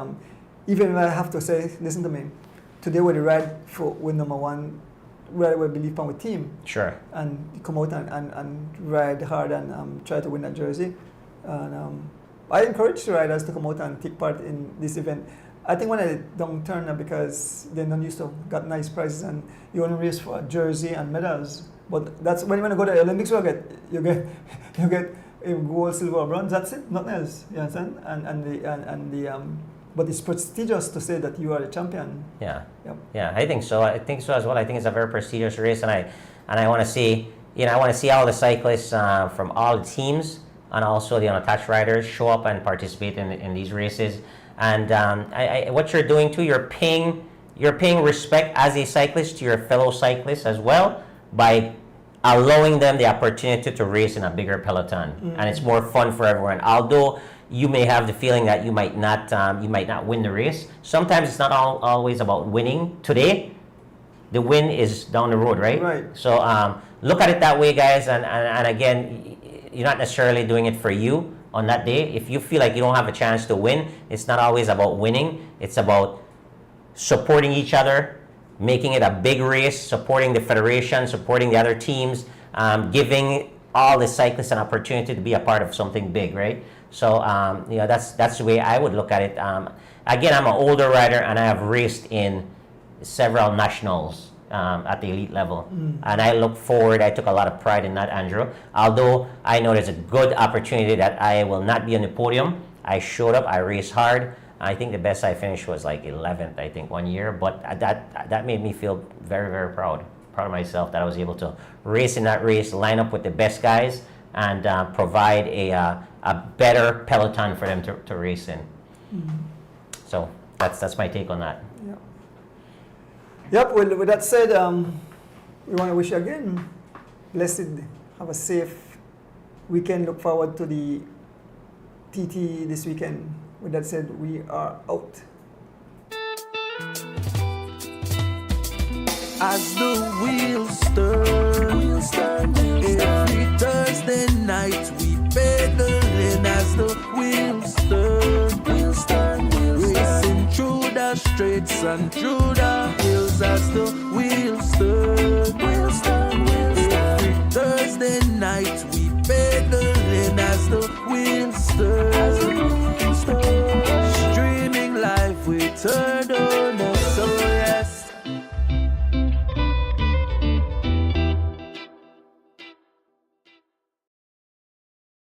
Even if I have to say, listen to me, today we ride with number one, ride with Belmopan with team. Sure. And come out and ride hard and try to win that jersey. And I encourage the riders to come out and take part in this event. I think when I don't turn up, because they're not used to got nice prizes, and you only race for a jersey and medals. But that's when you want to go to the Olympics, you get a gold, silver, or bronze. That's it, nothing else. You understand? But it's prestigious to say that you are a champion. Yeah. Yep. Yeah, I think so. I think so as well. I think it's a very prestigious race, and I want to see, I want to see all the cyclists from all the teams and also the unattached riders show up and participate in these races. And what you're doing too, you're paying respect as a cyclist to your fellow cyclists as well, by allowing them the opportunity to race in a bigger peloton. Mm-hmm. And it's more fun for everyone. Although you may have the feeling that you might not win the race, sometimes it's not always about winning. Today, the win is down the road, right? Right. So look at it that way, guys. And again, you're not necessarily doing it for you on that day. If you feel like you don't have a chance to win, it's not always about winning. It's about supporting each other, making it a big race, supporting the federation, supporting the other teams, giving all the cyclists an opportunity to be a part of something big, right? So that's the way I would look at it. Again, I'm an older rider, and I have raced in several nationals at the elite level, and I look forward. I took a lot of pride in that, Andrew. Although I know there's a good opportunity that I will not be on the podium, I showed up, I raced hard, I think the best I finished was like 11th, I think, one year. But that made me feel very, very proud of myself that I was able to race in that race, line up with the best guys, and provide a better peloton for them to race in. So that's my take on that. Yeah. Yep. Well, with that said, we want to wish you again blessed, have a safe weekend. Look forward to the TT this weekend. With that said, we are out. As the wheels turn, every Thursday night we pedaling. As the wheels turn, racing through the streets and through the hills. As the wheels turn, every Thursday night we pedaling. As the wheels turn, streaming live we turn.